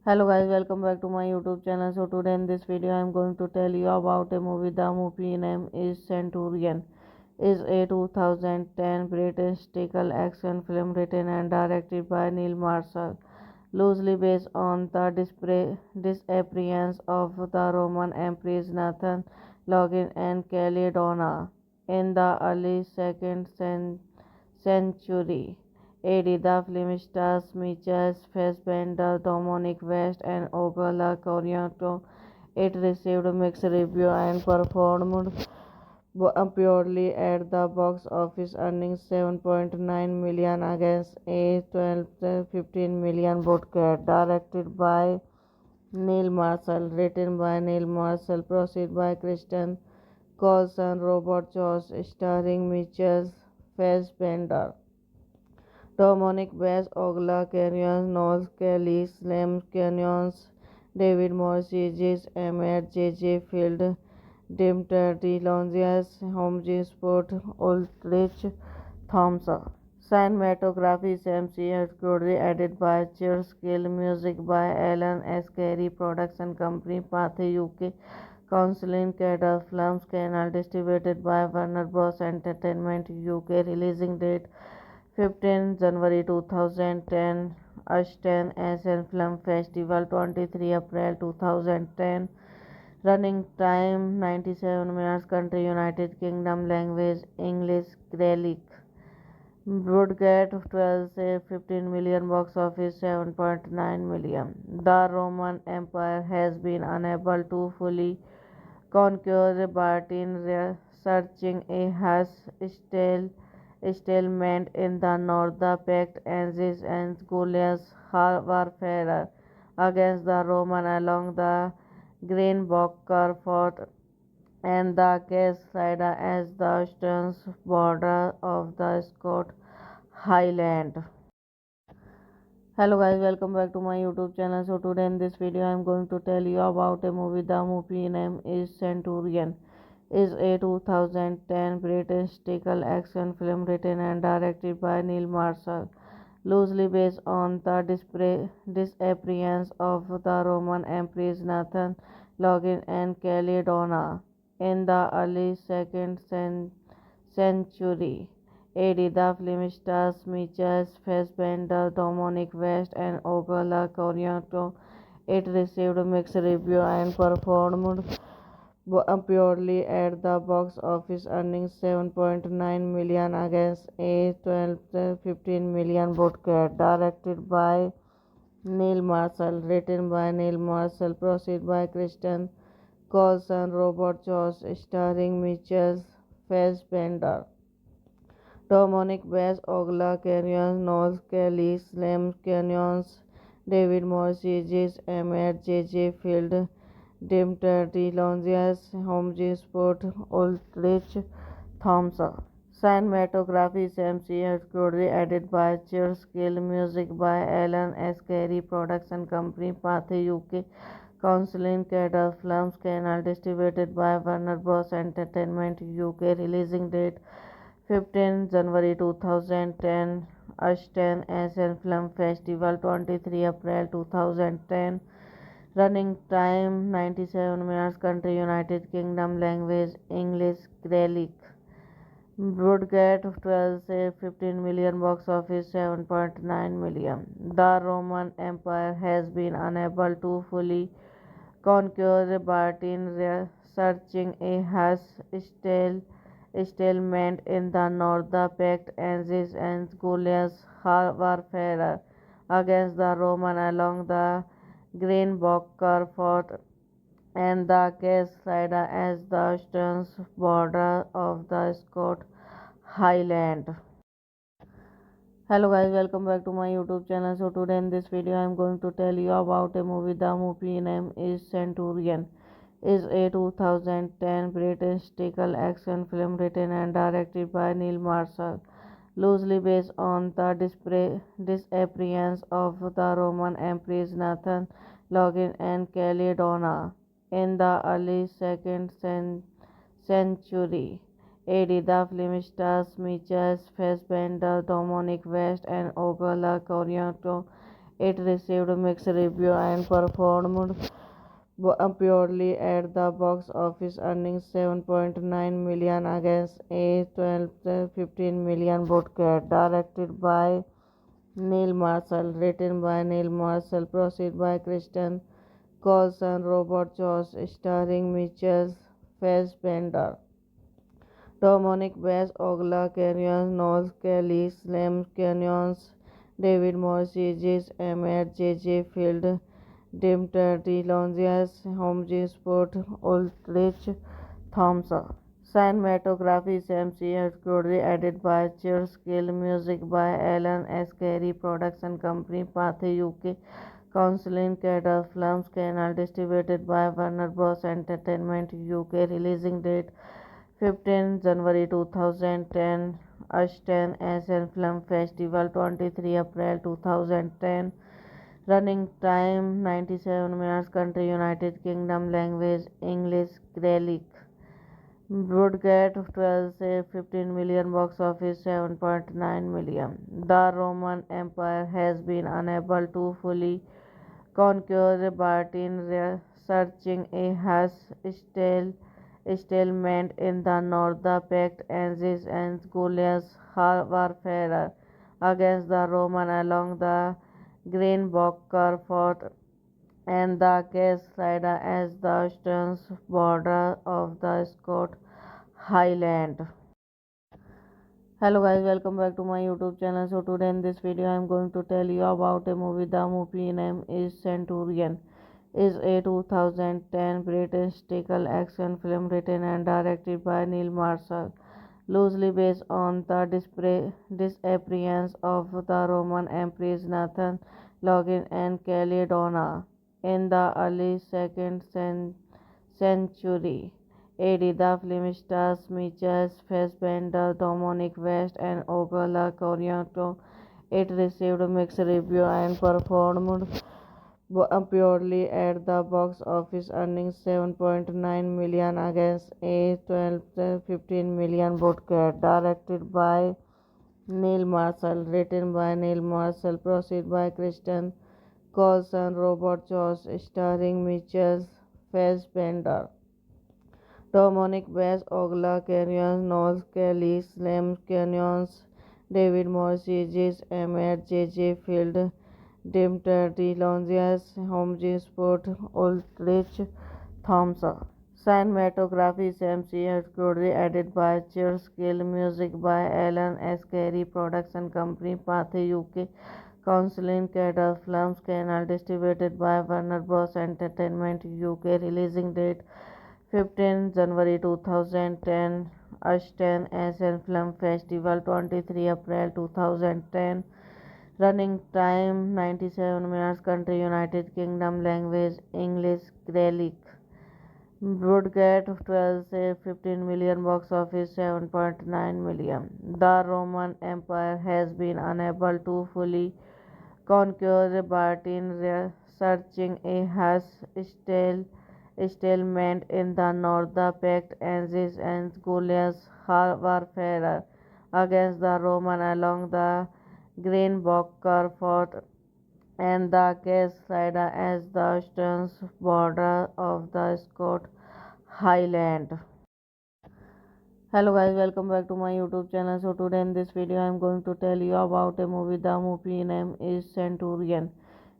Hello guys, welcome back to my YouTube channel. So today in this video I am going to tell you about a movie. The movie name is Centurion. Is a 2010 British historical action film written and directed by Neil Marshall, loosely based on the disappearance of the Roman emperors Nathan Login and Caledona in the early second century. AD. The film stars Michael Fassbender, Dominic West, and Ogola Coriato. It received mixed reviews and performed purely at the box office, earning 7.9 million against a 12-15 million budget. Directed by Neil Marshall, written by Neil Marshall, produced by Kristen Coulson, Robert Jones, starring Michael Fassbender, Dominic West, Ogla Canyons, Noel Kelly, Slim Canyons, David Morses, Emmett J.J. Field, Dimter DeLonges, Holmes Sport, Ulrich Thompson. Cinematography Sam C. Curry, edited by Charles Gill, music by Alan S. Carey, production company Pathé UK, Counseling Cadre Films, Canal, distributed by Warner Bros. Entertainment UK, releasing date 15 January 2010, Ashton Asian Film Festival, 23 April 2010, running time 97 minutes, country United Kingdom, language English, Gaelic. Budget 12 say 15 million, box office 7.9 million. The Roman Empire has been unable to fully conquer Britain, researching a harsh stalemate in the north. The pact ends and Goliath's warfare against the Roman along the Greenbacker fort and the Cascade as the eastern border of the Scott Highland. Hello guys, welcome back to my YouTube channel. So today in this video I am going to tell you about a movie. The movie name is Centurion. Is a 2010 British historical action film written and directed by Neil Marshall, loosely based on the disappearance of the Roman emperors Nathan Login and Caledona in the early second century. AD. The film stars Michael Fassbender, Dominic West, and Ogola Coriato. It received mixed reviews and performed purely at the box office, earning 7.9 million against a 12-15 million budget. Directed by Neil Marshall, written by Neil Marshall, produced by Kristen Coulson, Robert Jones, starring Michael Fassbender, Dominic West, Ogla Canyons, Noel Kelly, Slim Canyons, David Morses, Emmett J.J. Field, Dimterty Longias, Homji Sport, Ulrich Thompson. Cinematography Sam C. Curry, edited by Cheers Skill, music by Alan S. Carey, production company Pathé UK, Counseling Cadre Films, Canal, distributed by Warner Bros. Entertainment UK, releasing date 15 January 2010, Ashton Asian Film Festival 23 April 2010, running time 97 minutes, country United Kingdom, language English, Gaelic. Broadcast 12 say 15 million, box office 7.9 million. The Roman Empire has been unable to fully conquer Britain, researching a harsh stalemate in the north. The Pact ends and Goliath's warfare against the Roman along the Green Bocker fort and the Cascade as the eastern border of the Scott Highland. Hello guys, welcome back to my YouTube channel. So today in this video I am going to tell you about a movie. The movie name is Centurion. Is a 2010 British historical action film written and directed by Neil Marshall, loosely based on the disappearance of the Roman Empress Nathan Login and Caledona in the early 2nd century AD. The film stars Michael Fassbender, Dominic West, and Ogola Coriato. It received mixed reviews and performed purely at the box office, earning 7.9 million against a 12-15 million budget. Directed by Neil Marshall, written by Neil Marshall, produced by Kristen Coulson, Robert Jones, starring Michael Fassbender, Dominic West, Ogla Canyons, Noel Kelly, Slim Canyons, David Morses, Emmett J. Field, Dimterty Longias, Homji Sport, Ulrich Thompson. Cinematography Sam C. Curry, edited by Cheers Skill, music by Alan S. Carey, production company Pathé UK, Counseling Cadre Films, Canal, distributed by Warner Bros. Entertainment UK, releasing date 15 January 2010, Ashton Asian Film Festival 23 April 2010, running time 97 minutes, country United Kingdom, language English, Gaelic. Broadcast 12 say 15 million, box office 7.9 million. The Roman Empire has been unable to fully conquer Britain, researching a harsh stalemate in the north. The Pact ends and Goliath's warfare against the Roman along the Green Bocker fort and the Cascade as the eastern border of the Scott Highland. Hello guys, welcome back to my YouTube channel. So today in this video I am going to tell you about a movie. The movie name is Centurion. Is a 2010 British historical action film written and directed by Neil Marshall, loosely based on the disappearance of the Roman Empress Nathan Login and Caledona in the early 2nd century AD. The film stars Michael Fassbender, Dominic West, and Ogola Coriato. It received mixed reviews and performed purely at the box office, earning 7.9 million against a 12-15 million budget. Directed by Neil Marshall, written by Neil Marshall, produced by Kristen Coulson, Robert Jones, starring Michael Fassbender, Dominic West, Ogla Canyons, Noel Kelly, Slim Canyons, David Morses, Emmett J. Field, Dimterty Longias, Homji Sport, Ulrich Thompson. Cinematography Sam C. Curry, edited by Cheers Skill, music by Alan S. Carey, production company Pathé UK, Counseling Cadre Films, Canal, distributed by Warner Bros. Entertainment UK, releasing date 15 January 2010, Ashton Asian Film Festival 23 April 2010, running time 97 minutes, country United Kingdom, language English, Gaelic. Broadcast 12 say 15 million, box office 7.9 million. The Roman Empire has been unable to fully conquer Bartin, searching a harsh stalemate in the north. The pact ends and Goliath's warfare against the Roman along the Green Bocker fort and the Cascade as the eastern border of the Scott Highland. Hello guys, welcome back to my YouTube channel. So today in this video I am going to tell you about a movie. The movie name is Centurion.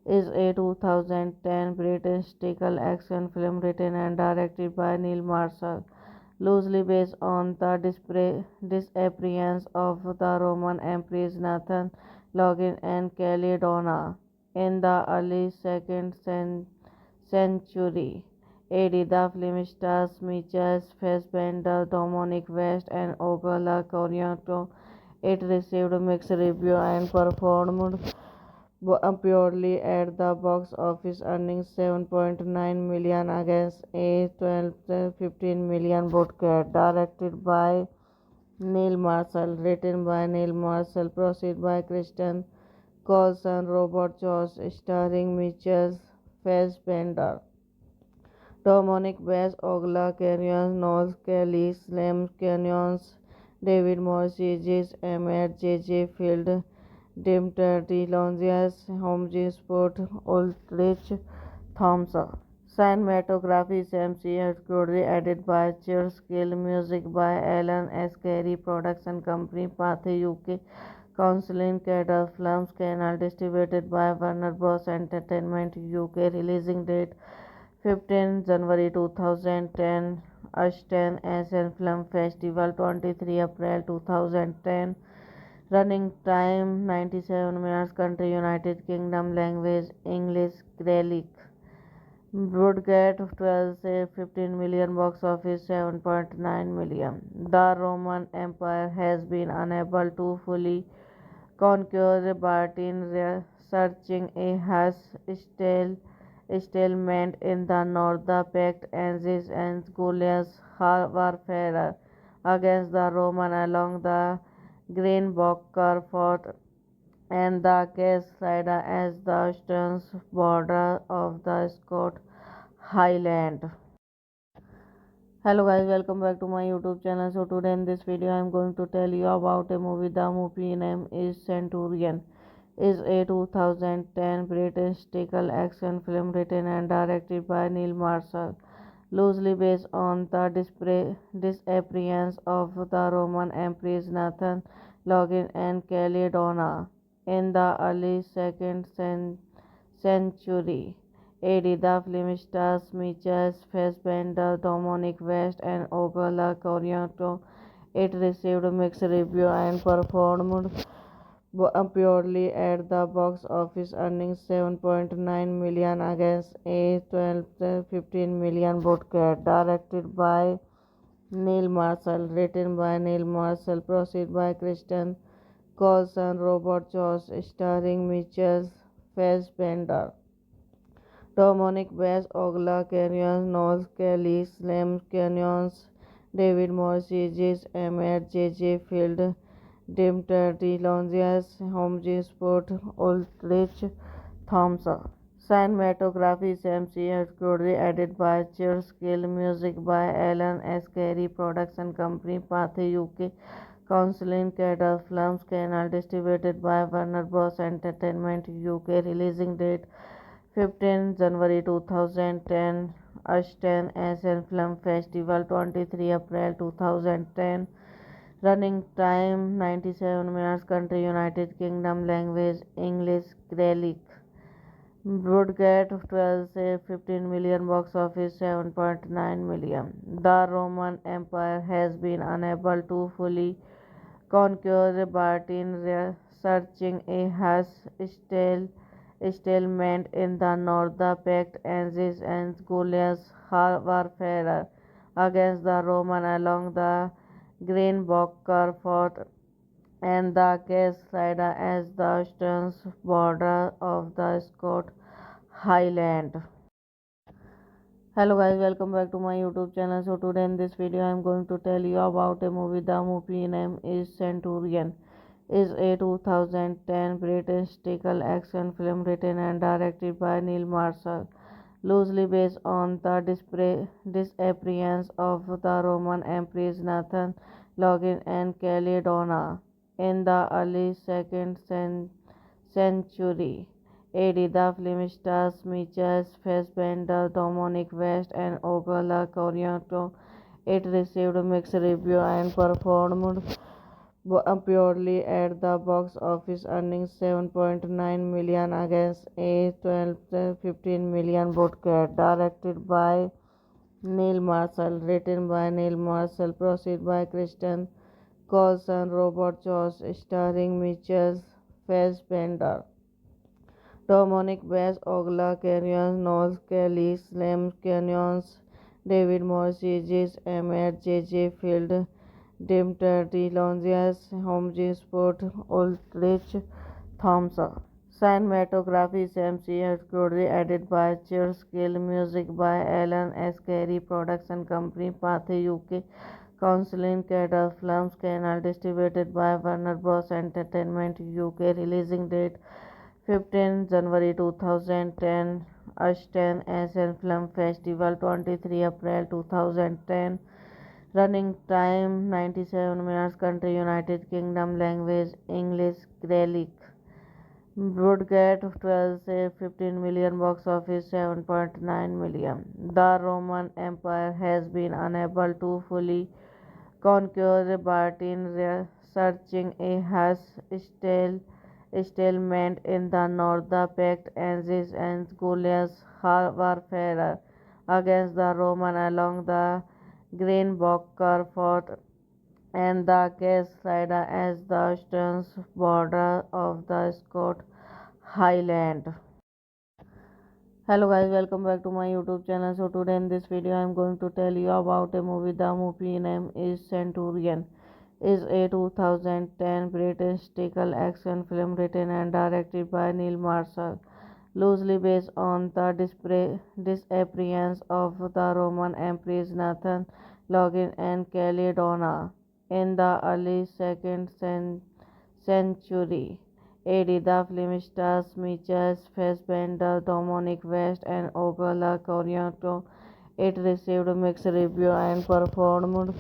Is a 2010 British historical action film written and directed by Neil Marshall, loosely based on the disappearance of the Roman Empress Nathan Login and Caledona in the early second century. AD. The film stars Michael Fassbender, Dominic West, and Ogola Coriato. It received mixed reviews and performed purely at the box office, earning 7.9 million against a 15 million budget. Directed by Neil Marshall, written by Neil Marshall, produced by Kristen Coulson, Robert Jones, starring Michael Fassbender, Dominic West, Ogla Canyons, Noel Kelly, Slim Canyons, David Morrissey, Emmett, J. Field, Dimter, Longias, Holmes, Sport, Ulrich Thompson. Cinematography Sam C. Curry, edited by Skill, music by Alan S. Carey, production company Pathé UK, Counseling Cadre Films, Canal, distributed by Warner Bros. Entertainment UK, releasing date 15 January 2010, Ashton Asian Film Festival 23 April 2010, running time 97 minutes, country United Kingdom, language English, Gaelic. Broadcast 12 say 15 million, box office 7.9 million. The Roman Empire has been unable to fully conquer Bartin, searching a harsh stalemate in the north. The pact ends and Goliath's warfare against the Roman along the Green Bocker fort and the Cascade as the eastern border of the Scott Highland. Hello guys, welcome back to my YouTube channel. So today in this video I am going to tell you about a movie. The movie name is Centurion. Is a 2010 British historical action film written and directed by Neil Marshall, loosely based on the disappearance of the Roman Empress Nathan Login and Caledona in the early second century. AD. The film stars Michael Fassbender, Dominic West, and Ogola Coriato. It received mixed reviews and performed purely at the box office, earning 7.9 million against a 15 million budget. Directed by Neil Marshall, written by Neil Marshall, produced by Kristen Coulson, Robert Jones, starring Michael Fassbender, Dominic West, Ogla Canyons, Noel Kelly, Slim Canyons, David Morrissey, Emmett, J. Field, Dimter, Longias, Holmes, Sport, Ulrich Thompson. Cinematography Sam C. Curry, edited by Skill, music by Alan S. Carey, production company Pathé UK, Counseling Cadre Films, Canal, distributed by Warner Bros. Entertainment UK, releasing date 15 January 2010, Ashton Asian Film Festival 23 April 2010, running time 97 minutes, country United Kingdom, language English, Gaelic. Broadcast 12 say 15 million, box office 7.9 million. The Roman Empire has been unable to fully conquer Bartin, searching a harsh stalemate in the north. The pact ends and Goliath's warfare against the Roman along the Green Bocker fort and the Cascade as the eastern border of the Scott Highland. Hello guys, welcome back to my YouTube channel. So today in this video I am going to tell you about a movie. The movie name is Centurion. Is a 2010 British historical action film written and directed by Neil Marshall, loosely based on the disappearance of the Roman Empress Nathan Login and Caledona in the early second century AD. The film stars Michael Fassbender, Dominic West, and Ogola Coriato. It received mixed reviews and performed purely at the box office, earning 7.9 million against a 12-15 million budget. Directed by Neil Marshall, written by Neil Marshall, produced by Kristen Coulson, Robert Jones, starring Michael Fassbender, Dominic West, Ogla Canyons, Noel Kelly, Slim Canyons, David Morrissey, Emmett, J. Field, Dimter, DeLonges, Holmes, Sport, Ulrich Thompson. Cinematography Sam C. Curry, edited by Charles Gill, music by Alan S. Carey, production company Pathé UK, Counseling Cadre Films, Canal, distributed by Warner Bros. Entertainment UK, releasing date 15 January 2010, Ashton Asian Film Festival, 23 April 2010. Running time 97 minutes. Country United Kingdom. Language English Gaelic. Budget 12 say 15 million. Box office 7.9 million. The Roman Empire has been unable to fully conquer Britain, researching a harsh stalemate in the north. The Pact ends and Goliath's warfare against the Roman along the Greenbacker fort and the Cascade as the eastern border of the Scott Highland. Hello guys, welcome back to my YouTube channel. So today in this video I am going to tell you about a movie. The movie name is Centurion. Is a 2010 British historical action film written and directed by Neil Marshall, loosely based on the disappearance of the Roman Empress Nathan Login and Caledona in the early second century AD. The film stars Michael Fassbender, Dominic West, and Ogola Coriato. It received mixed reviews and performed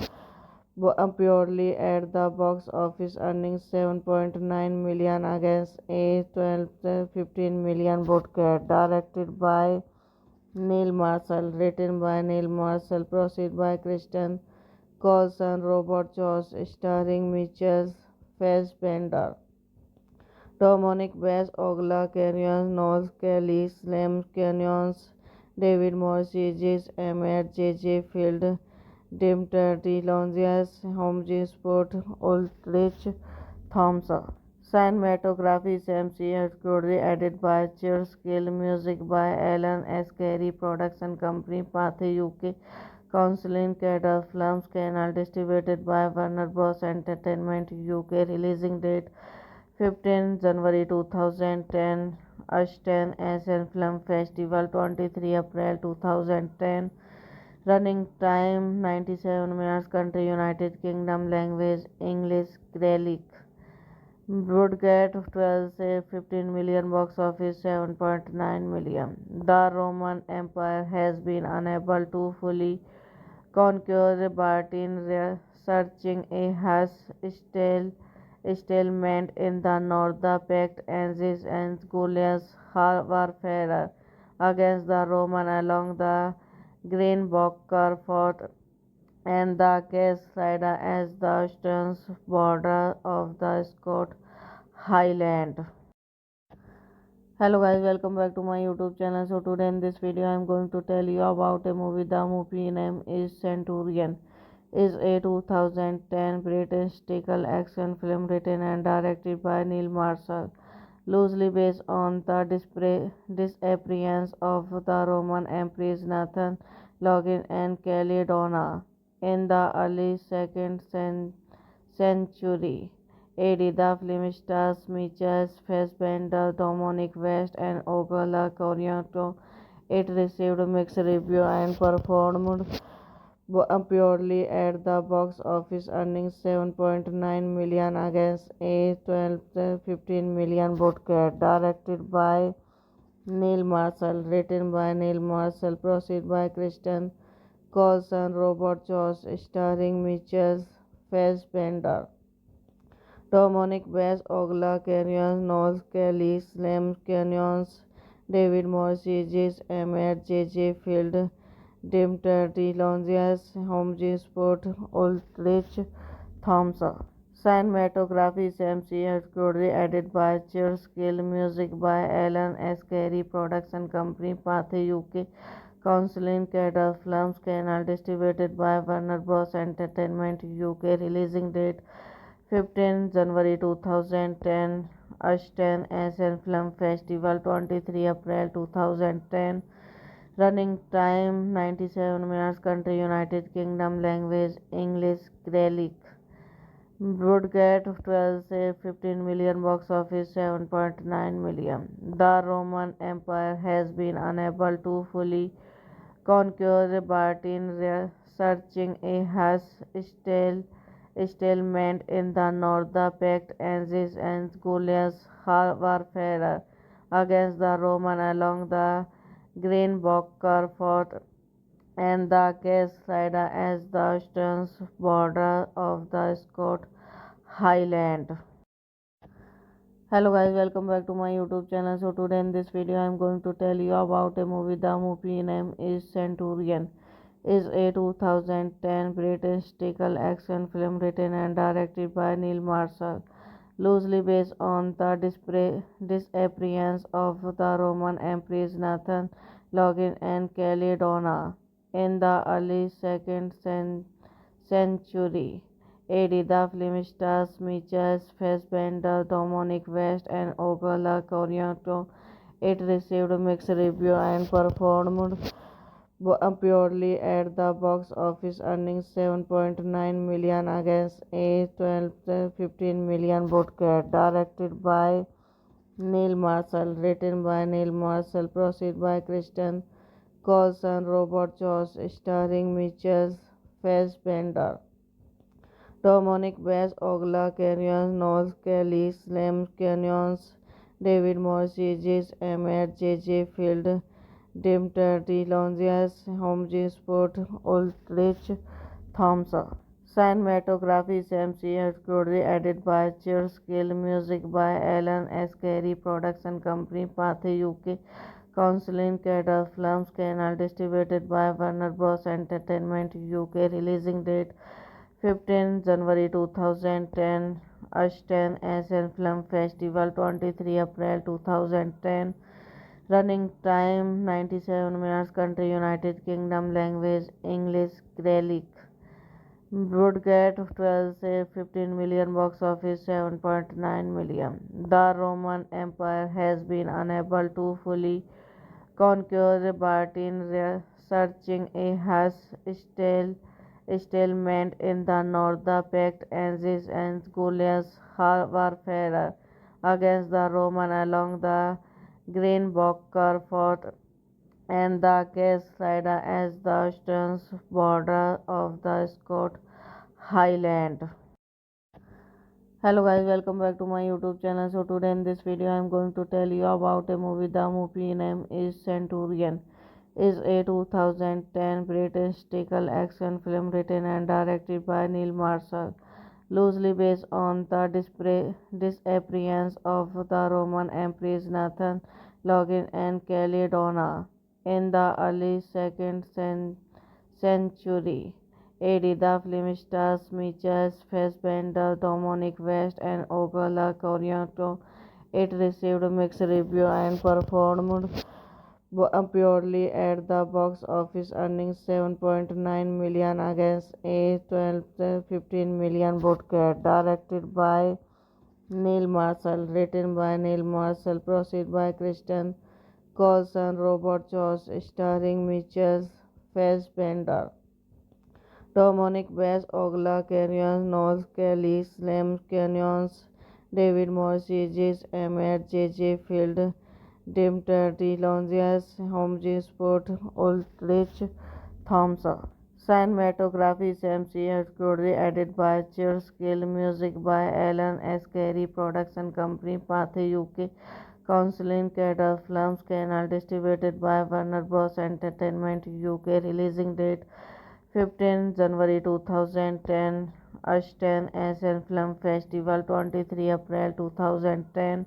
purely at the box office, earning 7.9 million against a 12-15 million budget. Directed by Neil Marshall, written by Neil Marshall, produced by Kristen Coulson, Robert Jones, starring Michael Fassbender, Dominic West, Ogla Canyons, Noel Kelly, Slim Canyons, David Morrissey, Emmett, J. Field, Dimter, DeLonges, Holmes, Sport, Ulrich Thompson. Cinematography Sam C. Curry, edited by Charles Gill, music by Alan S. Carey, production company Pathé UK, Counseling Cadre Films, Canal, distributed by Warner Bros. Entertainment UK, releasing date 15 January 2010, Ashton Asian Film Festival, 23 April 2010. Running time 97 minutes. Country United Kingdom. Language English Gaelic. Budget 12 say 15 million. Box office 7.9 million. The Roman Empire has been unable to fully conquer Britain, researching a harsh stalemate in the north. The Pact ends and Goliath's warfare against the Roman along the Greenbacker fort and the Cascade as the eastern border of the Scott Highland. Hello guys, welcome back to my YouTube channel. So today in this video I am going to tell you about a movie. The movie name is Centurion. Is a 2010 British historical action film written and directed by Neil Marshall, loosely based on the disappearance of the Roman Empress Nathan Login and Caledona in the early second century AD. The film stars Michael Fassbender, Dominic West, and Ogola Coriato. It received mixed reviews and performed purely at the box office, earning 7.9 million against a 15 million budget. Directed by Neil Marshall, written by Neil Marshall, proceed by Kristen Coulson, Robert Josh, starring Michael Fassbender, Dominic West, Ogla Canyons, Noel Kelly, Slim Canyons, David Morses, Emmett J. Field, Dimter DeLonges, Holmes Sport, Ulrich Thompson. Cinematography Sam C. Curry, edited by Cheers Gill, music by Alan S. Carey, production company Pathé UK, Counseling Cadre Films, Canal, distributed by Warner Bros. Entertainment UK, releasing date 15 January 2010, Ashton Asian Film Festival 23 April 2010, running time 97 minutes, country United Kingdom, language English, Gaelic. Broadcast 12 say 15 million, box office 7.9 million. The Roman Empire has been unable to fully conquer Britain, researching a harsh stalemate in the north. The pact ends and Goliath's warfare against the Roman along the Greenbacker fort and the Cascade as the eastern border of the Scott Highland. Hello guys, welcome back to my YouTube channel. So today in this video I am going to tell you about a movie. The movie name is Centurion. Is a 2010 British historical action film written and directed by Neil Marshall, loosely based on the disappearance of the Roman Empress Nathan Login and Caledona in the early 2nd century AD. The film stars Michael Fassbender, Dominic West, and Ogola Coriato. It received mixed reviews and performed purely at the box office, earning 7.9 million against a 15 million budget. Directed by Neil Marshall, written by Neil Marshall, proceed by Kristen Coulson, Robert Josh, starring Michael Fassbender, Dominic West, Ogla Canyons, Noel Kelly, Slim Canyons, David Morses, Emmett J. Field, Dimter DeLonges, Holmes Sport, Ulrich Thompson. Cinematography Sam C. Curry, edited by Cheers Gill, music by Alan S. Carey, production company Pathé UK, Counseling Cadre Films, Canal, distributed by Warner Bros. Entertainment UK, releasing date 15 January 2010, Ashton Asian Film Festival 23 April 2010, running time 97 minutes, country United Kingdom, language English, Gaelic. Broadcast 12 say 15 million, box office 7.9 million. The Roman Empire has been unable to fully conquer Britain, researching a harsh stalemate in the north. The pact ends and Goliath's warfare against the Roman along the Greenbacker fort and the Cascade as the eastern border of the Scott Highland. Hello guys, welcome back to my YouTube channel. So today in this video I am going to tell you about a movie. The movie name is Centurion. Is a 2010 British historical action film written and directed by Neil Marshall, loosely based on the disappearance of the Roman Empress Nathan Login and Caledona in the early 2nd century AD. The film stars Michael Fassbender, Dominic West, and Ogola Coriato. It received mixed reviews and performed purely at the box office, earning 7.9 million against a 15 million budget. Directed by Neil Marshall, written by Neil Marshall, proceed by Kristen Coulson, Robert Josh, starring Michael Fassbender, Dominic West, Ogla Canyons, Noel Kelly, Slim Canyons, David Morses, Emmett J. Field, Dimter, Longias, Homji Sport, Ulrich Thompson. Cinematography Sam C. Story edited by Skill, music by Alan S. Carey, production company Pathé UK, Counseling Cadre Films, Canal distributed by Warner Bros. Entertainment UK, releasing date 15 January 2010, Ashton Asian Film Festival 23 April 2010,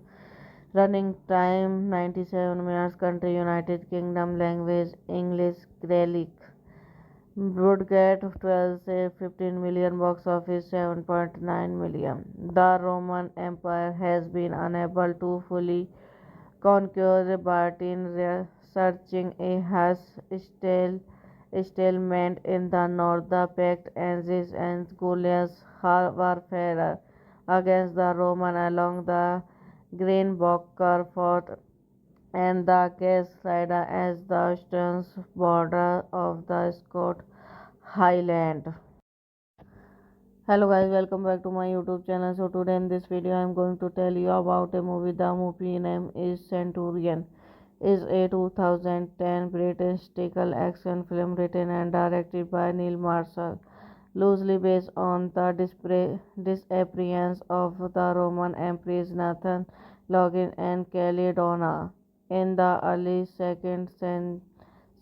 running time 97 minutes, country United Kingdom, language English, Gaelic. Broadcast 12 say 15 million, box office 7.9 million. The Roman Empire has been unable to fully conquer Bartin, searching a harsh stalemate in the north. The pact ends and Goliath's warfare against the Roman along the Green Bocker fort and the Cascade as the eastern border of the Scott Highland. Hello guys, welcome back to my YouTube channel. So today in this video I am going to tell you about a movie. The movie name is Centurion. Is a 2010 British historical action film written and directed by Neil Marshall, loosely based on the disappearance of the Roman Empress Nathan Login and Caledona in the early 2nd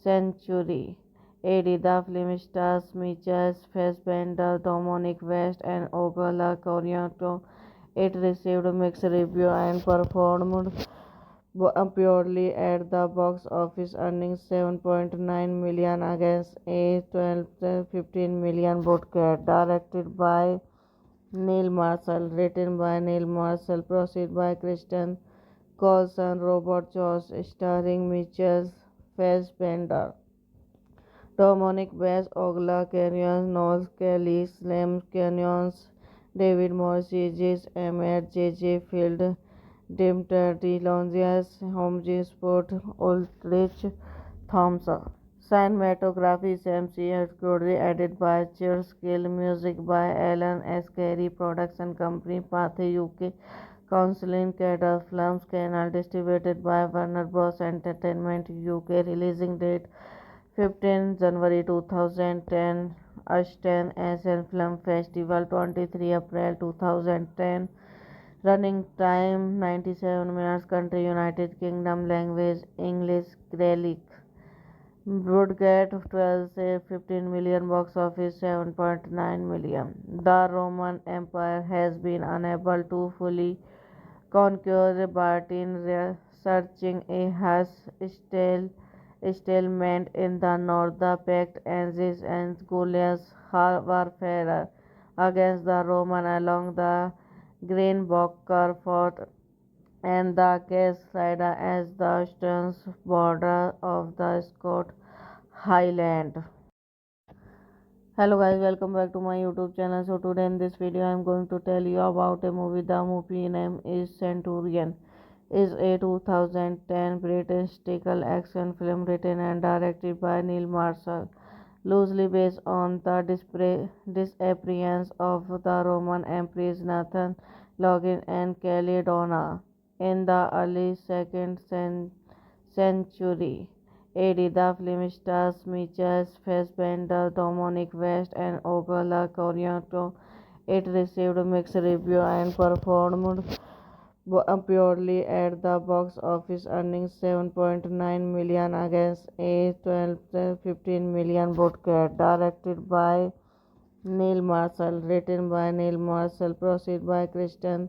century. AD. The film stars Michael Fassbender, Dominic West, and Ogola Coriato. It received mixed reviews and performed purely at the box office, earning 7.9 million against a 12-15 million budget. Directed by Neil Marshall, written by Neil Marshall, produced by Kristen Coulson, Robert Jones, starring Michael Fassbender, Dominic West, Ogla Canyons, Noel Kelly, Slim Canyons, David Morrissey, Emmett, J. Field, Dimter, Longias, Homji Sport, Ulrich Thompson. Cinematography Sam C. Story edited by Skill, music by Alan S. Carey, production company Pathé UK, Counseling Cadre Films, Canal distributed by Warner Bros. Entertainment UK, releasing date 15 January 2010, Ashton Asian Film Festival 23 April 2010, running time 97 minutes, country United Kingdom, language English, Gaelic. Broadcast 12 say 15 million, box office 7.9 million. The Roman Empire has been unable to fully conquer Bartin, searching a harsh stalemate in the north. The pact ends and Goliath's warfare against the Roman along the Green Bocker fort and the Cascade as the eastern border of the Scott Highland. Hello guys, welcome back to my YouTube channel. So today in this video I am going to tell you about a movie. The movie name is Centurion. Is a 2010 British historical action film written and directed by Neil Marshall, loosely based on the disappearance of the Roman Empress Nathan Login and Caledona in the early 2nd century. AD. The film stars Michael Fassbender, Dominic West, and Ogola Coriato. It received mixed reviews and performed purely at the box office, earning 7.9 million against a 12-15 million budget. Directed by Neil Marshall, written by Neil Marshall, produced by Kristen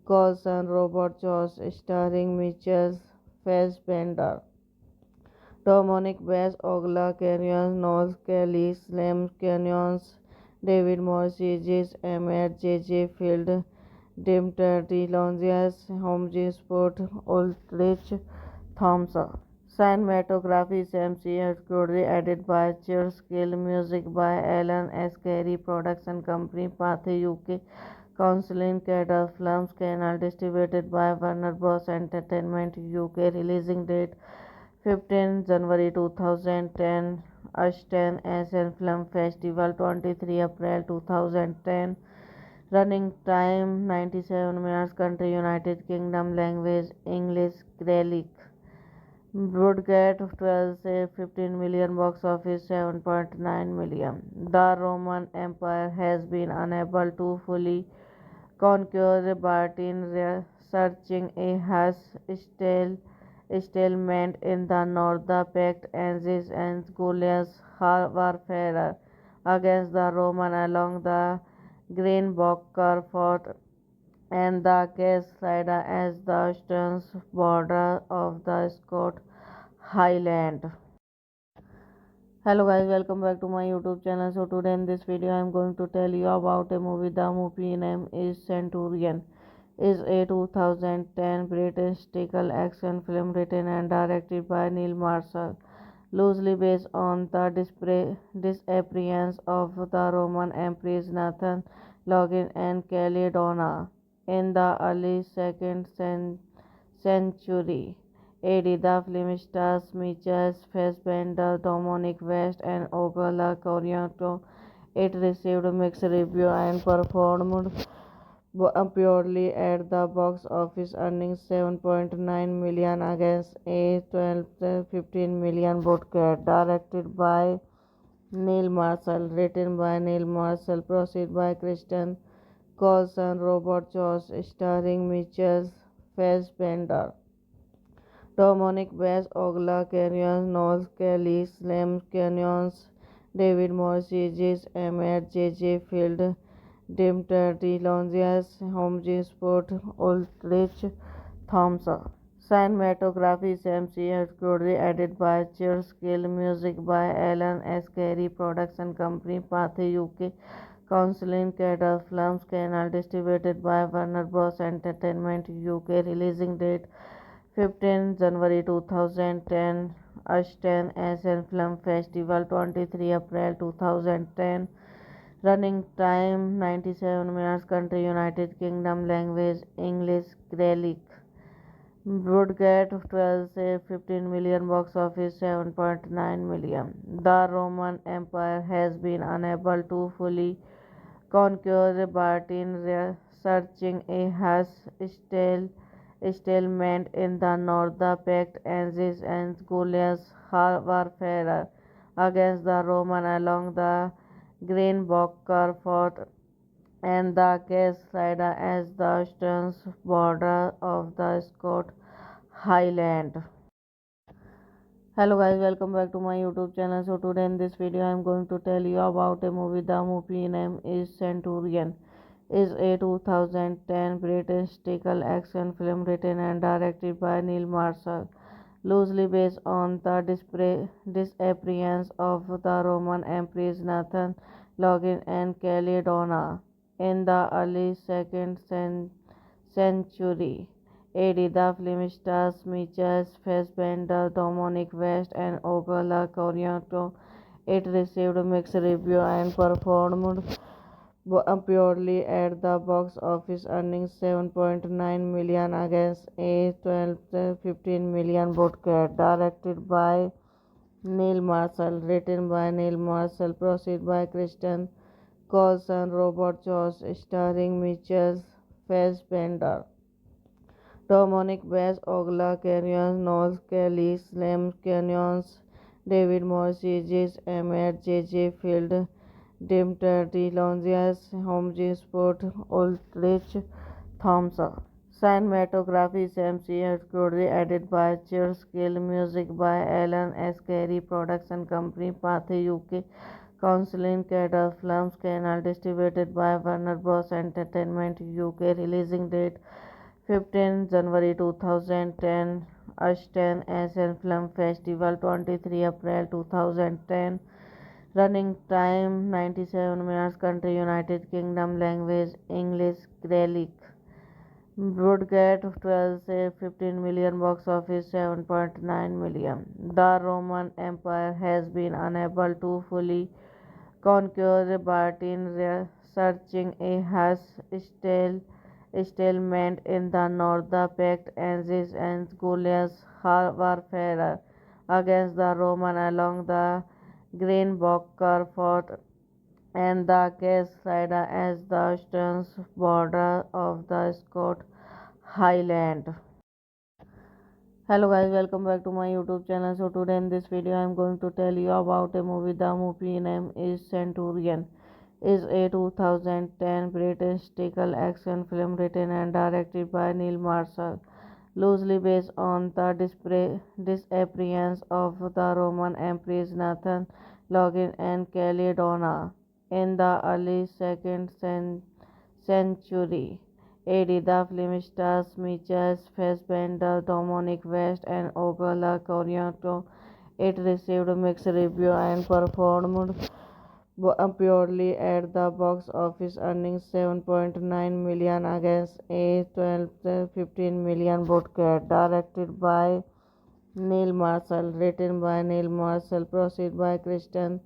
Coulson, Robert Jones, starring Michael Fassbender, Dominic West, Ogla Canyons, Noel Kelly, Slim Canyons, David Morrissey, Emmett, J. Field, Dimter, Longias, Homji Sport, Ulrich Thompson. Cinematography Sam C. Story edited by Skill, music by Alan S. Carey, production company Pathé UK, Counseling Cadre Films, Canal distributed by Warner Bros. Entertainment UK, releasing date 15 January 2010, Ashton Asian Film Festival 23 April 2010, running time 97 minutes, country United Kingdom, language English, Gaelic. would get 12 say 15 million, box office 7.9 million. The Roman Empire has been unable to fully conquer Bartin, researching a harsh stalemate in the north. The Pact Ancient and Gaulia's warfare against the Roman along the Greenbacker fort and the Cascade as the eastern border of the Scott Highland. Hello guys, welcome back to my YouTube channel. So today in this video I am going to tell you about a movie. The movie name is Centurion. Is a 2010 British historical action film written and directed by Neil Marshall, loosely based on the disappearance of the Roman Empress Nathan Login and Caledona in the early 2nd century AD. The film stars Michael Fassbender, Dominic West, and Ogola Coriato. It received mixed reviews and performed purely at the box office, earning 7.9 million against a 12-15 million budget. Directed by Neil Marshall, written by Neil Marshall, produced by Kristen Coulson, Robert Jones, starring Michael Fassbender, Dominic West, Ogla Canyons, Noel Kelly, Slim Canyons, David Morses, Emmett J. Field, Dimter DeLonges, Holmes Sport, Ulrich Thompson. Cinematography Sam C. Curry, edited by Charles Gill, music by Alan S. Carey, production company Pathé UK, Counseling Cadre Films, Canal, distributed by Warner Bros. Entertainment UK, releasing date 15 January 2010, Ashton Asian Film Festival 23 April 2010, running time 97 minutes, country United Kingdom, language English, Gaelic. Budget 12 say 15 million, box office 7.9 million. The Roman Empire has been unable to fully conquer Bartin, researching a harsh stalemate in the north. The Pact Ancient and Gaulia's warfare against the Roman along the Greenbacker fort and the Cascade as the eastern border of the Scott Highland. Hello guys, welcome back to my YouTube channel. So today in this video I am going to tell you about a movie. The movie name is Centurion. Is a 2010 British historical action film written and directed by Neil Marshall, loosely based on the disappearance of the Roman Empress Nathan Login and Caledona in the early 2nd century AD. The film stars Michael Fassbender, Dominic West, and Ogola Coriato. It received mixed reviews and performed purely at the box office, earning 7.9 million against a 12-15 million budget. Directed by Neil Marshall, written by Neil Marshall, produced by Kristen Coulson, Robert Jones, starring Michael Fassbender, Dominic West, Ogla Canyons, Noel Kelly, Slim Canyons, David Morses, Emmett J. Field, Dimter DeLonges, Holmes Sport, Ulrich Thompson. Cinematography Sam C. Curry, edited by Charles Gill, music by Alan S. Carey, production company Pathé UK, Counseling Cadre Films, Canal, distributed by Warner Bros. Entertainment UK, releasing date 15 January 2010, Ashton Asian Film Festival 23 April 2010, running time 97 minutes, country United Kingdom, language English, Gaelic. Budget 12 say 15 million, box office 7.9 million. The Roman Empire has been unable to fully conquer Bartin, researching a harsh stalemate in the north. The Pact Ancient and Gaulia's warfare against the Roman along the Greenbacker fort and the Cascade as the eastern border of the Scott Highland. Hello guys, welcome back to my YouTube channel. So today in this video I am going to tell you about a movie. The movie name is Centurion. Is a 2010 British historical action film written and directed by Neil Marshall, loosely based on the disappearance of the Roman Empress Nathan Login and Caledona in the early second century. AD. The film stars Michael Fassbender, Dominic West, and Ogola Coriato. It received mixed reviews and performed purely at the box office, earning 7.9 million against a 12-15 million budget. Directed by Neil Marshall, written by Neil Marshall, produced by Kristen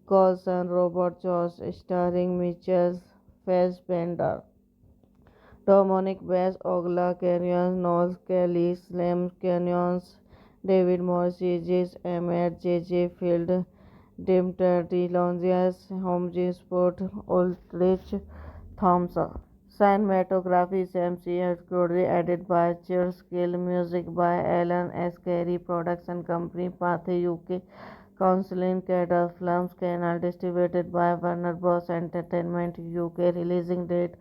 Coulson, Robert Josh, starring Michael Fassbender, Dominic West, Ogla Canyons, Noel Kelly, Slim Canyons, David Morrissey, J. Emmett, J. Field, Dimter, D. Longias, Holmes, Sport, Ulrich, Thompson. Cinematography Sam C. Curry, edited by Cheers Gill, music by Alan S. Carey, production company Pathé UK, Counseling Cadre Films, Canal, distributed by Warner Bros. Entertainment UK, releasing date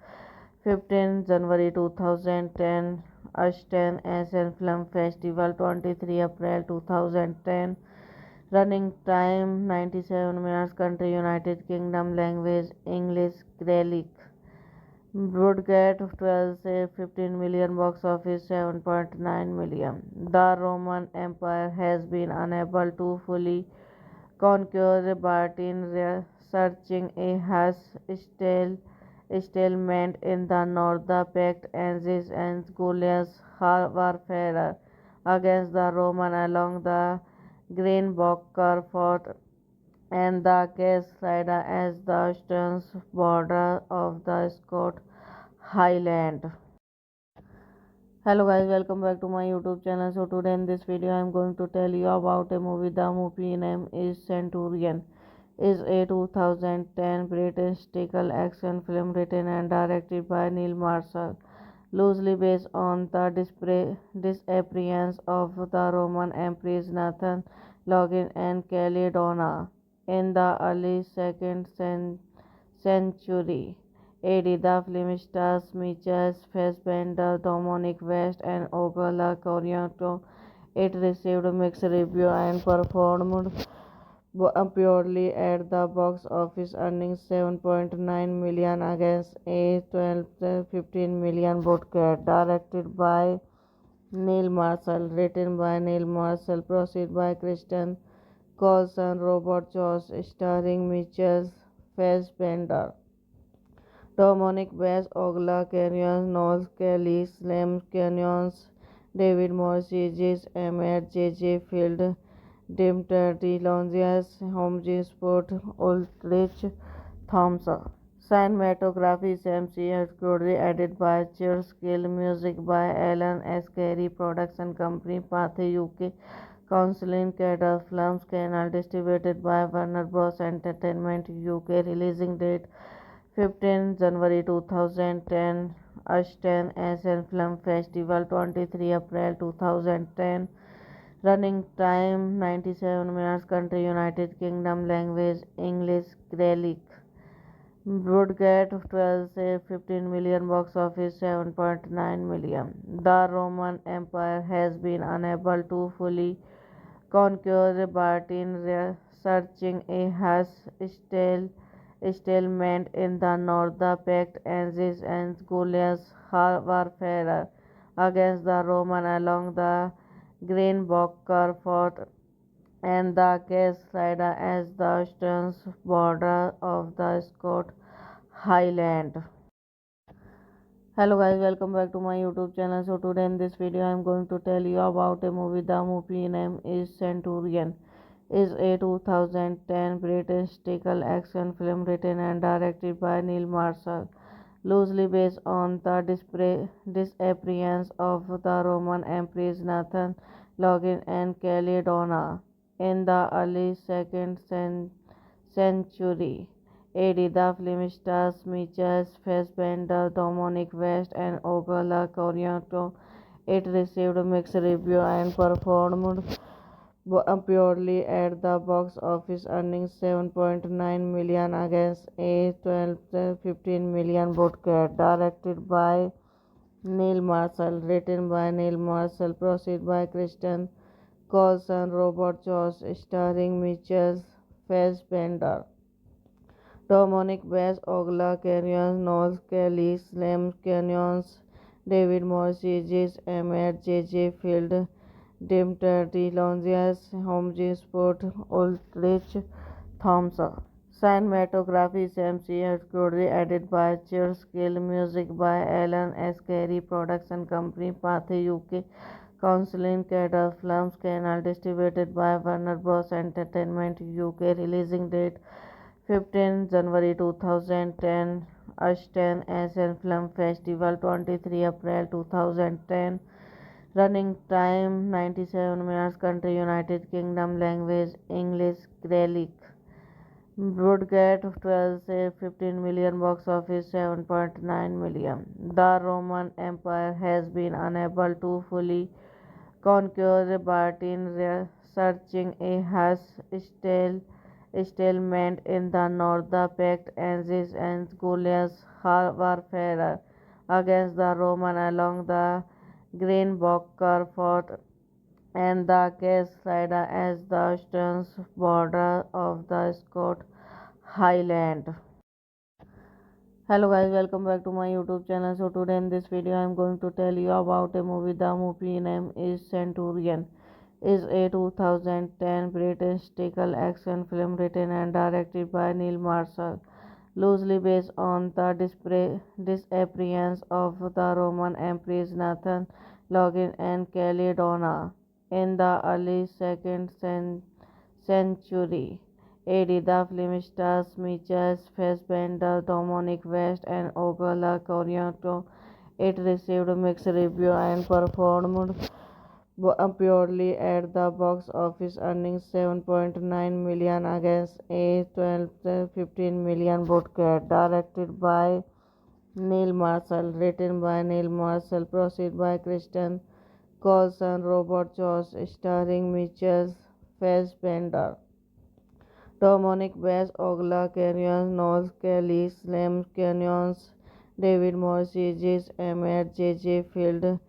15 January 2010, Ashton Asian Film Festival 23 April 2010, running time 97 minutes, country United Kingdom, language English, Gaelic. Broadcast 12 say 15 million, box office 7.9 million. The Roman Empire has been unable to fully conquer Britain, researching a harsh stalemate in the north. The pact ends and Goliath's warfare against the Roman along the Green Bocker fort and the Cascade as the eastern border of the Scott Highland. Hello guys, welcome back to my YouTube channel. So today in this video I am going to tell you about a movie. The movie name is Centurion. Is a 2010 British historical action film written and directed by Neil Marshall, loosely based on the disappearance of the Roman Empress Nathan Login and Caledona in the early second century. AD. The film stars Michael Fassbender, Dominic West, and Ogola Coriato. It received mixed reviews and performed purely at the box office, earning 7.9 million against a 12-15 million budget. Directed by Neil Marshall, written by Neil Marshall, produced by Kristen Coulson, Robert Josh, starring Michael Fassbender, Dominic West, Ogla Canyons, Noel Kelly, Slim Canyons, David Morrissey, J. Emmett, J. Field, Dimter, D. Longias, Holmes, Sport, Ulrich, Thompson. Cinematography Sam C. Curry, edited by Cheers Gill, music by Alan S. Carey, production company Pathé UK, Counseling Cadre Films, Canal, distributed by Warner Bros. Entertainment UK, releasing date 15 January 2010, Ashton Asian Film Festival 23 April 2010, running time 97 minutes, country United Kingdom, language English, Gaelic. Broadcast 12 say 15 million, box office 7.9 million. The Roman Empire has been unable to fully conquer Britain, researching a harsh stalemate in the north. The pact ends and Goliath's warfare against the Roman along the Green Bocker fort and the Cascade as the eastern border of the Scott Highland. Hello guys, welcome back to my YouTube channel. So today in this video I am going to tell you about a movie. The movie name is Centurion. Is a 2010 British historical action film written and directed by Neil Marshall, loosely based on the disappearance of the Roman Empress Nathan Login and Caledona in the early second century. AD. The film stars Michael Fassbender, Dominic West, and Ogola Coriato. It received mixed reviews and performed purely at the box office, earning 7.9 million against a 15 million budget. Directed by Neil Marshall, written by Neil Marshall, produced by Kristen Coulson, Robert Jones, starring Michael Fassbender, Dominic West, Ogla Canyons, Noel Kelly, Slim Canyons, David Morrissey, Emmett, J. Field, Dimter, DeLonzias, Holmes, Sport, Ulrich Thompson. Cinematography Sam C. Curry, edited by Charles Gill, music by Alan S. Carey, production company Pathé UK, Counseling Cadre Films, Canal, distributed by Warner Bros. Entertainment UK, releasing date 15 January 2010, Ashton Asian Film Festival 23 April 2010, running time 97 minutes, country United Kingdom, language English, Gaelic. Budget 12 say 15 million, box office 7.9 million. The Roman Empire has been unable to fully conquer Bartin, researching a harsh stalemate in the north. The pact ends and Goliath's warfare against the Roman along the Greenbacker fort and the Cascada as the eastern border of the Scott Highland. Hello guys, welcome back to my YouTube channel. So today in this video I am going to tell you about a movie. The movie name is Centurion. Is a 2010 British historical action film written and directed by Neil Marshall, loosely based on the disappearance of the Roman Empress Nathan Login and Caledona in the early 2nd century AD. The film stars Michael Fassbender, Dominic West, and Ogola Coriato. It received mixed reviews and performed purely at the box office, earning 7.9 million against a 15 million budget. Directed by Neil Marshall, written by Neil Marshall, produced by Kristen Coulson, Robert Jones, starring Michael Fassbender, Dominic West, Ogla Canyons, Noel Kelly, Slim Canyons, David Morrissey, Emmett, J. Field,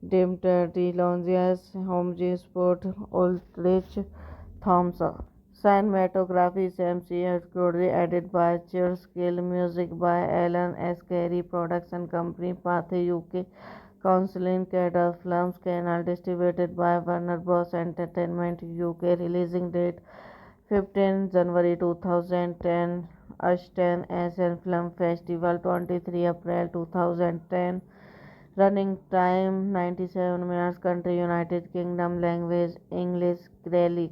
Dimter, DeLonzias, Holmes, Sport, Ulrich Thompson. Cinematography Sam C. Curry, edited by Charles Gill, music by Alan S. Carey, production company Pathé UK, Counseling Cadre Films, Canal, distributed by Warner Bros. Entertainment UK, releasing date 15 January 2010, Ashton Asian Film Festival 23 April 2010, running time 97 minutes, country United Kingdom, language English, Gaelic.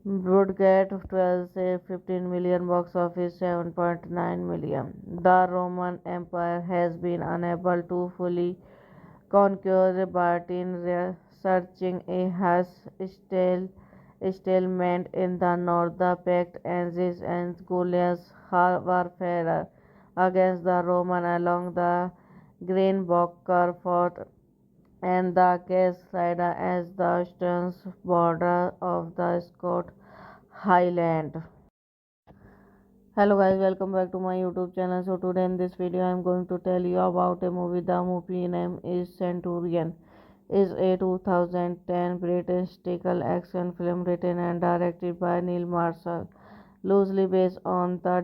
Budget 12 say 15 million, box office 7.9 million. The Roman Empire has been unable to fully conquer Bartin, researching a harsh stalemate in the north. The pact ends and Goliath's warfare against the Roman along the Greenbacker fort and the Cascada as the eastern border of the Scott Highland. Hello guys, welcome back to my YouTube channel. So today in this video I am going to tell you about a movie. The movie name is Centurion. Is a 2010 British historical action film written and directed by Neil Marshall, loosely based on the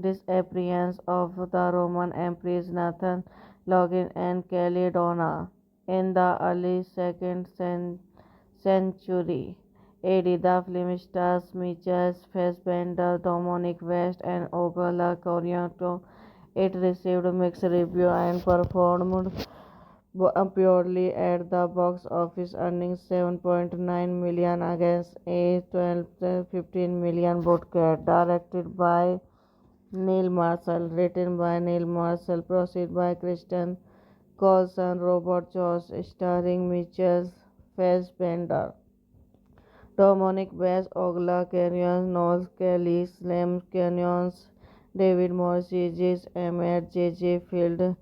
disappearance of the Roman Empress Nathan Login and Caledona in the early 2nd century AD. The film stars Michael Fassbender, Dominic West, and Ogola Coriato. It received mixed reviews and performed purely at the box office, earning 7.9 million against a 15 million budget. Directed by Neil Marshall, written by Neil Marshall, produced by Kristen Coulson, Robert Jones, starring Michael Fassbender, Dominic West, Ogla Canyons, Noel Kelly, Slim Canyons, David Morrissey, Emmett, J. Field,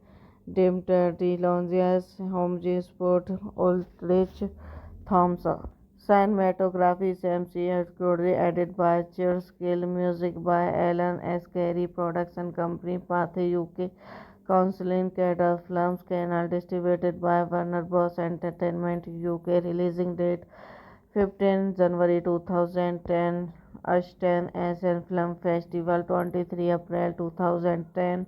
Dimterty, Longias, Homage Sport, Ulrich Thompson. Cinematography Sam C. Curry, edited by Skill, music by Alan S. Carey, production company Pathé UK, Counseling Cadre Films, Canal, distributed by Warner Bros. Entertainment UK, releasing date 15 January 2010, Ashton Asian Film Festival 23 April 2010,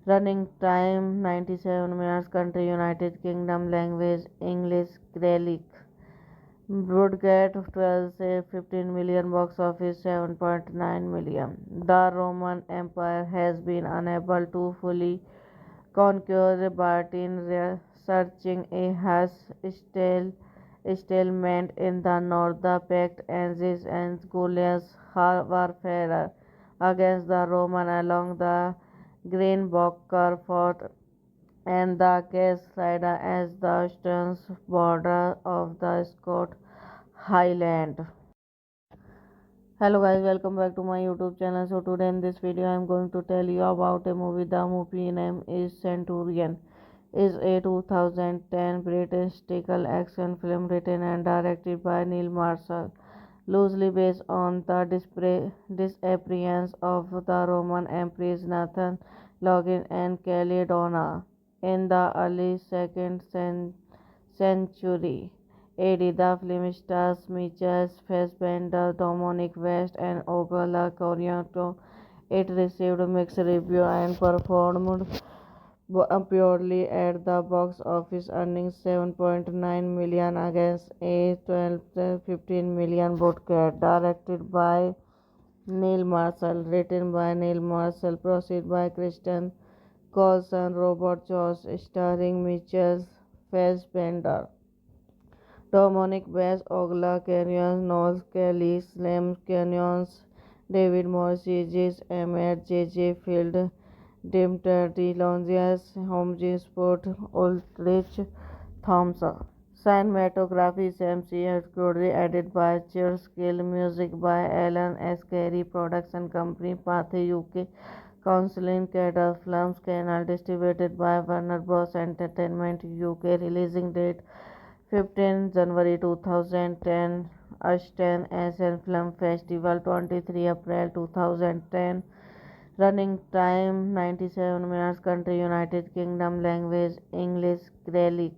running time 97 minutes, country United Kingdom, language English, Gaelic. Broadcast 12 say 15 million, box office 7.9 million. The Roman Empire has been unable to fully conquer Britain, researching a harsh stalemate in the north. The Pact ends and Goliath's warfare against the Roman along the Greenbacker fort and the Case Rider as the eastern border of the Scott Highland. Hello guys, welcome back to my YouTube channel. So today in this video I am going to tell you about a movie. The movie name is Centurion. Is a 2010 British historical action film written and directed by Neil Marshall, loosely based on the disappearance of the Roman Empress Nathan Login and Caledona in the early 2nd century. AD. The film stars Michael Fassbender, Dominic West, and Ogola Coriato. It received mixed reviews and performed purely at the box office, earning 7.9 million against a 12-15 million budget. Directed by Neil Marshall, written by Neil Marshall, produced by Kristen Coulson, Robert Jones, starring Michael Fassbender, Dominic West, Ogla Canyons, Noel Kelly, Slim Canyons, David Morses, Emmett J. Field, Dimterty, Longias, Homage Sport, Ulrich Thompson. Cinematography Sam C. Curry, edited by Skill, music by Alan S. Carey, production company Pathé UK, Counseling Cadre Films, Canal, distributed by Warner Bros. Entertainment UK, releasing date 15 January 2010, Ashton Asian Film Festival 23 April 2010, running time 97 minutes, country United Kingdom, language English, Gaelic.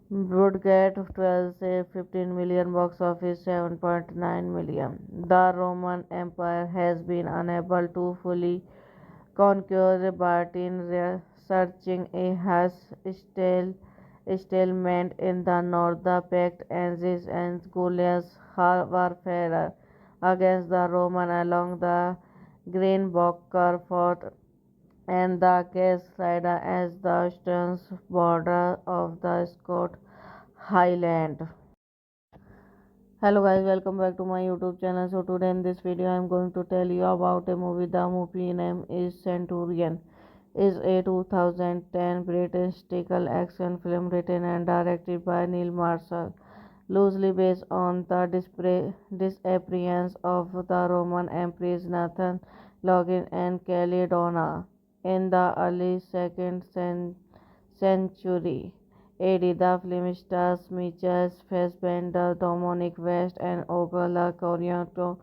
Broadcast 12 say 15 million, box office 7.9 million. The Roman Empire has been unable to fully conquer Britain, researching a harsh stalemate in the north. The Pact ends and Goliath's warfare against the Roman along the Greenbacker fort and the Case Rider as the eastern border of the Scott Highland. Hello guys, welcome back to my YouTube channel. So today in this video I am going to tell you about a movie. The movie name is Centurion. Is a 2010 British historical action film written and directed by Neil Marshall, loosely based on the disappearance of the Roman Empress Nathan Login and Caledona in the early 2nd century. AD. The film stars Michael Fassbender, Dominic West, and Ogola Coriato.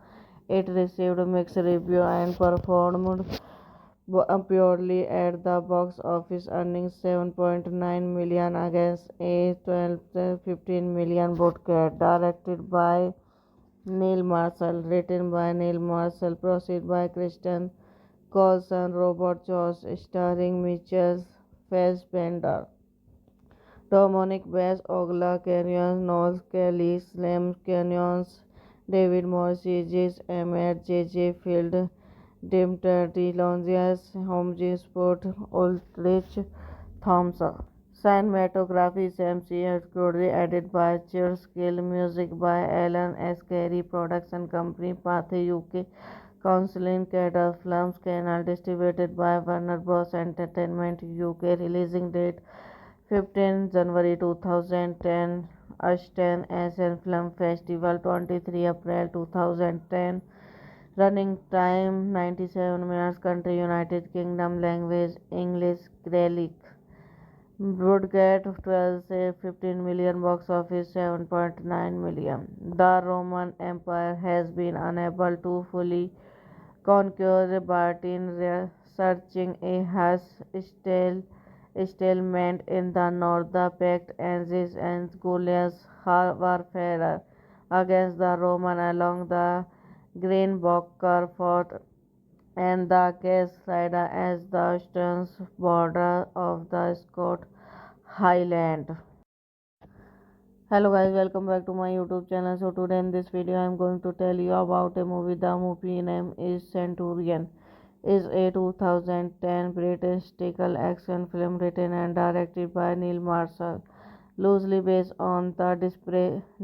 It received mixed reviews and performed purely at the box office, earning 7.9 million against a 12-15 million budget. Directed by Neil Marshall, written by Neil Marshall, produced by Kristen Coulson, Robert Jones, starring Michael Fassbender, Dominic West, Ogla Canyons, Noel Kelly, Slim Canyons, David Morses, Emmett J. Field, Dimterty, Longias, Homage Sport, Ulrich Thompson. Cinematography Sam C. Curry, edited by Skill, music by Alan S. Carey, production company Pathé UK, Counseling Cadre Films, Canal, distributed by Warner Bros. Entertainment UK, releasing date 15 January 2010, Ashton Asian Film Festival 23 April 2010, running time 97 minutes, country United Kingdom, language English, Gaelic. would get 12 say 15 million, box office 7.9 million. The Roman Empire has been unable to fully conquer Bartin, searching a harsh stalemate in the north. The pact ends and Goliath's warfare against the Roman along the Green Bocker fort and the Cascada as the eastern border of the Scott Highland. Hello guys, welcome back to my YouTube channel. So today in this video I am going to tell you about a movie. The movie name is Centurion. Is a 2010 British historical action film written and directed by Neil Marshall, loosely based on the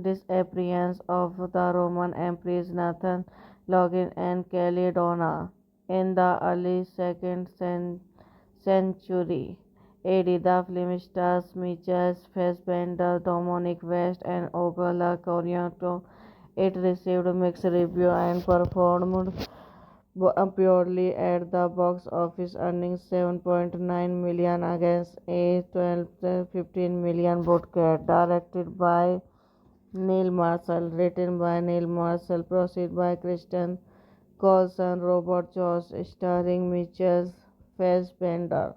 disappearance of the Roman Empress Nathan Login and Caledona in the early second century. AD. The film stars Michael Fassbender, Dominic West, and Ogola Coriato. It received mixed reviews and performed purely at the box office, earning 7.9 million against a 12-15 million budget. Directed by Neil Marshall, written by Neil Marshall, produced by Kristen Coulson, Robert Jones, starring Michael Fassbender,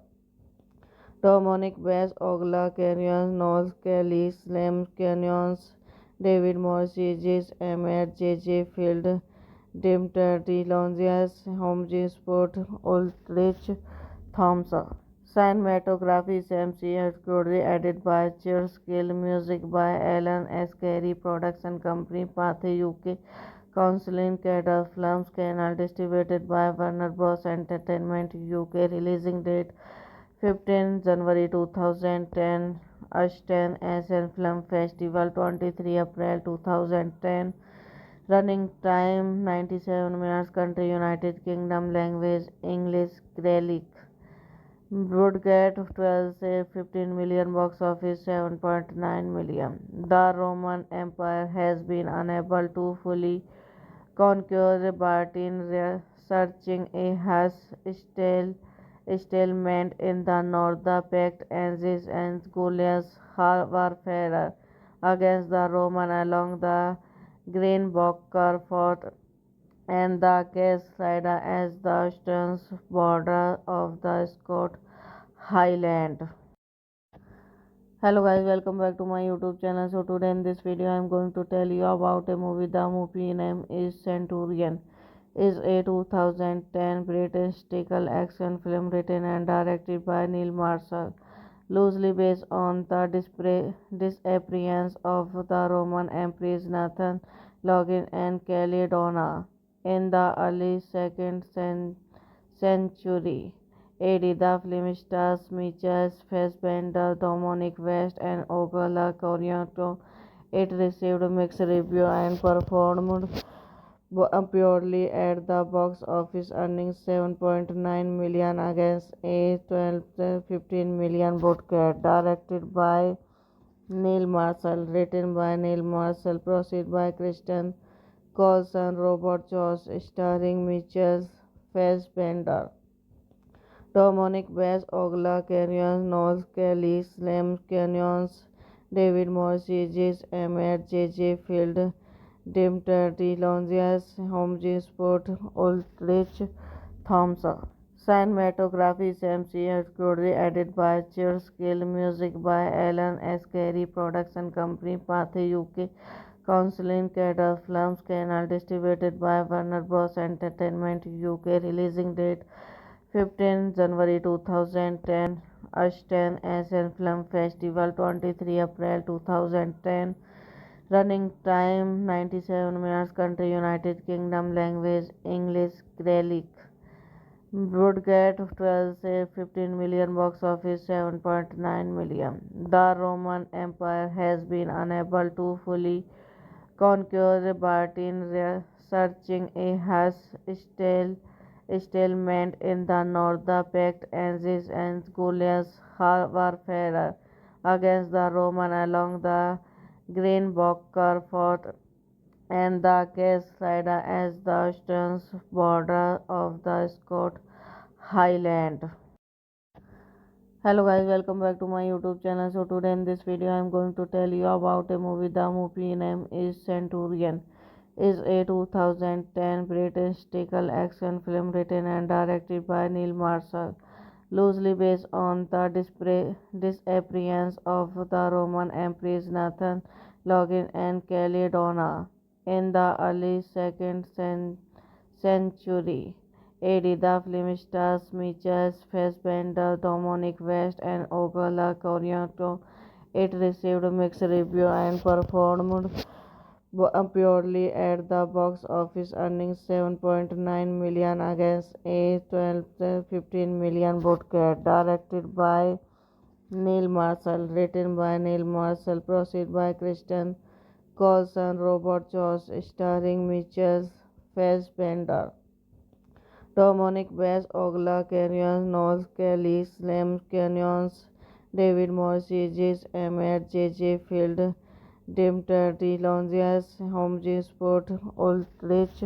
Dominic West, Ogla Canyons, Noel Kelly, Slim Canyons, David Morrissey, Emmett, J. Field, Dimter, Longias, Holmes, Sport, Ulrich, Thompson. Cinematography Sam C. Curry, edited by Cheers Gill, music by Alan S. Carey, production company Pathé UK, Counseling Cadre Films, Canal, distributed by Warner Bros. Entertainment UK, releasing date 15 January 2010, Ashton Asian Film Festival 23 April 2010, running time 97 minutes, country United Kingdom, language English, Gaelic. Would get 12 say 15 million, box office 7.9 million. The Roman Empire has been unable to fully conquer Bartin, searching a harsh stalemate in the north. The pact ends and Goliath's warfare against the Roman along the Green Bocker fort and the Cascada as the eastern border of the Scott Highland. Hello guys, welcome back to my YouTube channel. So today in this video I am going to tell you about a movie. The movie name is Centurion. Is a 2010 British historical action film written and directed by Neil Marshall, loosely based on the disappearance of the Roman Empress Nathan Login and Caledona in the early second century. AD. The film stars Michael Fassbender, Dominic West, and Ogola Coriato. It received mixed reviews and performed purely at the box office, earning 7.9 million against a 12-15 million budget. Directed by Neil Marshall, written by Neil Marshall, produced by Kristen Coulson, Robert Jones, starring Michael Fassbender, Dominic West, Ogla Canyons, Noel Kelly, Slim Canyons, David Morrissey, Emmett, J. Field, Dimter, Longias, Holmes, Sport, Ulrich, Thompson. Cinematography Sam C. Curry, edited by Cheers Gill, music by Alan S. Carey, production company Pathé UK, Counseling Cadre Films, Canal, distributed by Warner Bros. Entertainment UK, releasing date 15 January 2010, Ashton Asian Film Festival 23 April 2010, running time 97 minutes, country United Kingdom, language English, Gaelic. Would get 12 say 15 million, box office 7.9 million. The Roman Empire has been unable to fully conquer Bartin, searching a harsh stalemate in the north. The pact ends and Goliath's warfare against the Roman along the Green Bocker fort and the Cascada as the eastern border of the Scott Highland. Hello guys, welcome back to my YouTube channel. So today in this video I am going to tell you about a movie. The movie name is Centurion. Is a 2010 British historical action film written and directed by Neil Marshall, loosely based on the disappearance of the Roman Empress Nathan Login and Caledona in the early second century. AD. The film stars Michael Fassbender, Dominic West, and Ogola Coriato. It received mixed reviews and performed purely at the box office, earning 7.9 million against a 12-15 million budget. Directed by Neil Marshall, written by Neil Marshall, produced by Kristen Coulson, Robert Jones, starring Michael Fassbender, Dominic West, Ogla Canyons, Noel Kelly, Slim Canyons, David Morses, Emmett J. Field, Dimter DeLonges, Holmes Sport, Ulrich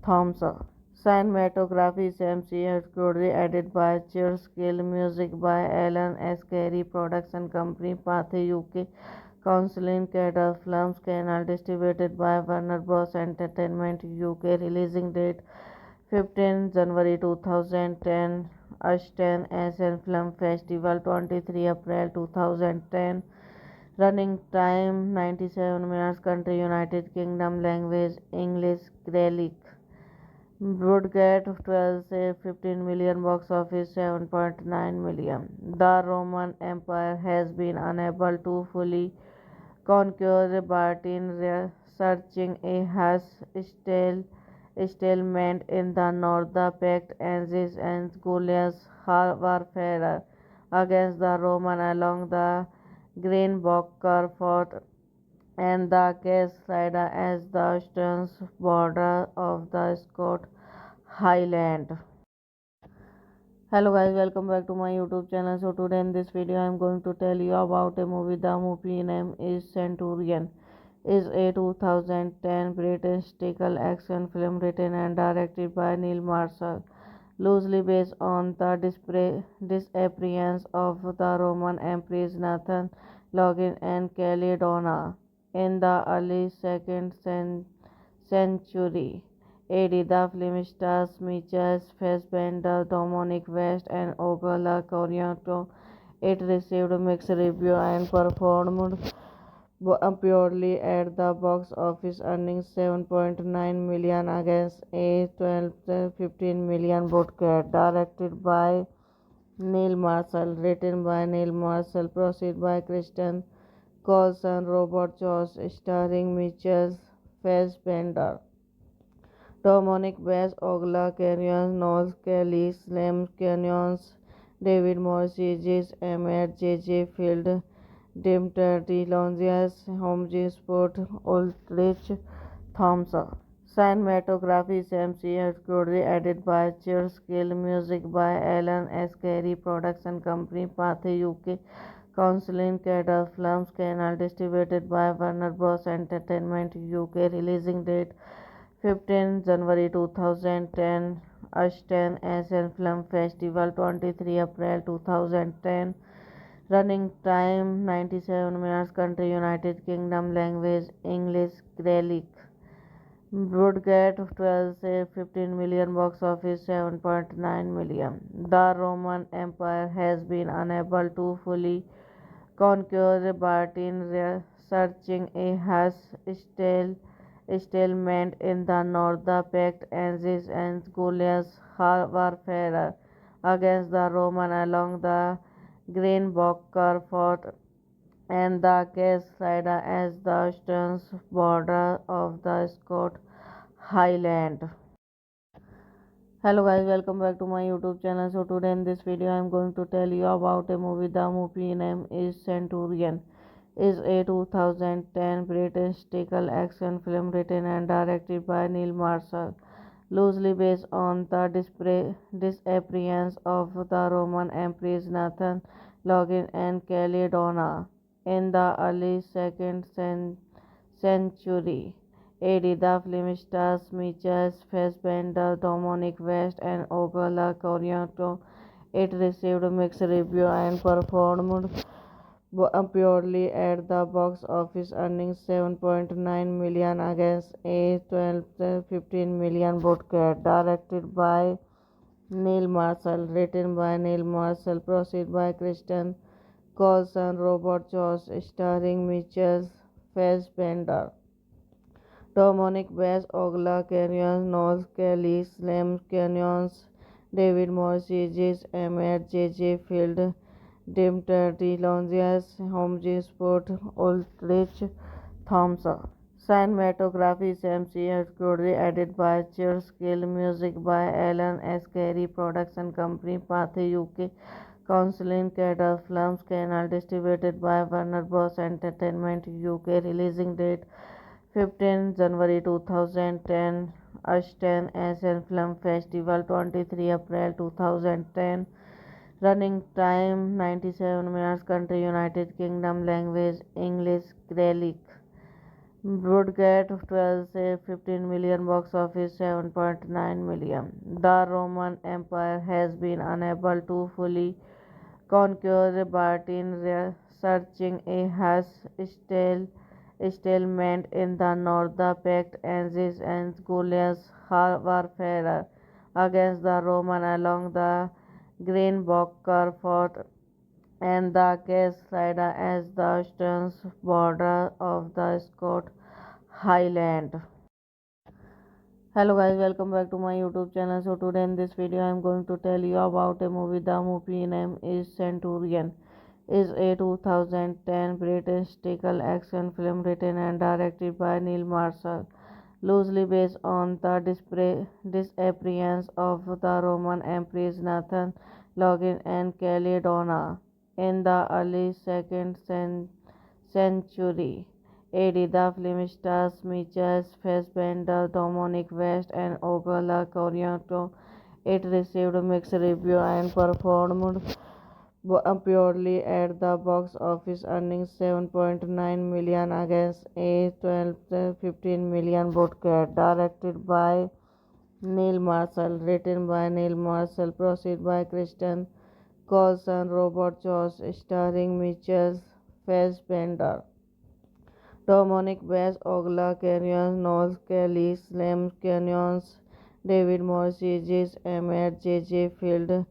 Thompson. Cinematography Sam C. Curry, edited by Charles Gill, music by Alan S. Carey, production company Pathé UK, Counseling Cadre Films, Canal, distributed by Warner Bros. Entertainment UK, releasing date 15 January 2010, Ashton Asian Film Festival 23 April 2010, running time 97 minutes, country United Kingdom, language English, Gaelic. Budget 12 say 15 million, box office 7.9 million. The Roman Empire has been unable to fully conquer Britain, researching a harsh stalemate in the north. The Pact ends and Goliath's warfare against the Roman along the Greenbacker fort and the Case side as the eastern border of the Scott Highland. Hello guys, welcome back to my YouTube channel. So today in this video I am going to tell you about a movie. The movie name is Centurion. Is a 2010 British historical action film written and directed by Neil Marshall, loosely based on the disappearance of the Roman Empress Nathan Login and Caledona in the early second century. AD. The film stars Michael Fassbender, Dominic West, and Ogola Coriato. It received mixed reviews and performed purely at the box office, earning 7.9 million against a 12-15 million budget. Directed by Neil Marshall, written by Neil Marshall, produced by Kristen Coulson, Robert Jones, starring Michael Fassbender, Dominic West, Ogla Canyons, Noel Kelly, Slim Canyons, David Morses, Emmett J. Field, Dimter DeLonges, Holmes Sport, Ulrich Thompson. Cinematography Sam C. Curry, edited by Charles Gill, music by Alan S. Carey, production company Pathé UK, Counseling Cadre Films, Canal, distributed by Warner Bros. Entertainment UK, releasing date 15 January 2010, Ashton Asian Film Festival 23 April 2010, running time 97 minutes, country United Kingdom, language English, Gaelic. Budget 12 say 15 million, box office 7.9 million. The Roman Empire has been unable to fully conquer Britain, researching a harsh stalemate in the north. The Pact ends and Goliath's warfare against the Roman along the Greenbacker fort and the Case side as the eastern border of the Scott Highland. Hello guys, welcome back to my YouTube channel. So today in this video I am going to tell you about a movie. The movie name is Centurion. Is a 2010 British historical action film written and directed by Neil Marshall, loosely based on the disappearance of the Roman Empress Nathan Login and Caledona in the early second century. AD. The film stars Michael Fassbender, Dominic West, and Ogola Coriato. It received mixed reviews and performed poorly at the box office, earning 7.9 million against a 15 million budget. Directed by Neil Marshall, written by Neil Marshall, produced by Kristen Coulson, Robert Jones, starring Michael Fassbender, Dominic West, Ogla Canyon, Noel Kelly, Slim Canyons, David Morrissey, J. Emmett, J. Field, Dimter, D. Longias, Holmes, Sport, Ulrich Thompson. Cinematography Sam C. Curry, edited by Charles Gill, music by Alan S. Carey, production company Pathé UK, Counseling Cadre Films, Canal, distributed by Warner Bros. Entertainment UK, releasing date 15 January 2010, Ashton Asian Film Festival 23 April 2010, running time 97 minutes, country United Kingdom, language English, Gaelic. Budget 12 से 15 million, box office 7.9 million. The Roman Empire has been unable to fully conquer Bartin, researching a stalemate in the north. The pact ends and Gaulia's warfare against the Roman along the Greenbacker fort and the Cascade as the eastern border of the Scott Highland. Hello guys, welcome back to my YouTube channel. So today in this video I am going to tell you about a movie. The movie name is Centurion. Is a 2010 British historical action film written and directed by Neil Marshall, loosely based on the disappearance of the Roman Empress Nathan Login and Caledona in the early 2nd century AD. The film stars Michael Fassbender, Dominic West, and Ogola Coriato. It received mixed reviews and performed poorly at the box office, earning 7.9 million against a 15 million budget. Directed by Neil Marshall, written by Neil Marshall, produced by Kristen Coulson, Robert Jones, starring Michael Fassbender, Dominic West, Ogla Canyon, Noel Kelly, Slim Canyons, David Morrissey, J. Emmett, J. Field,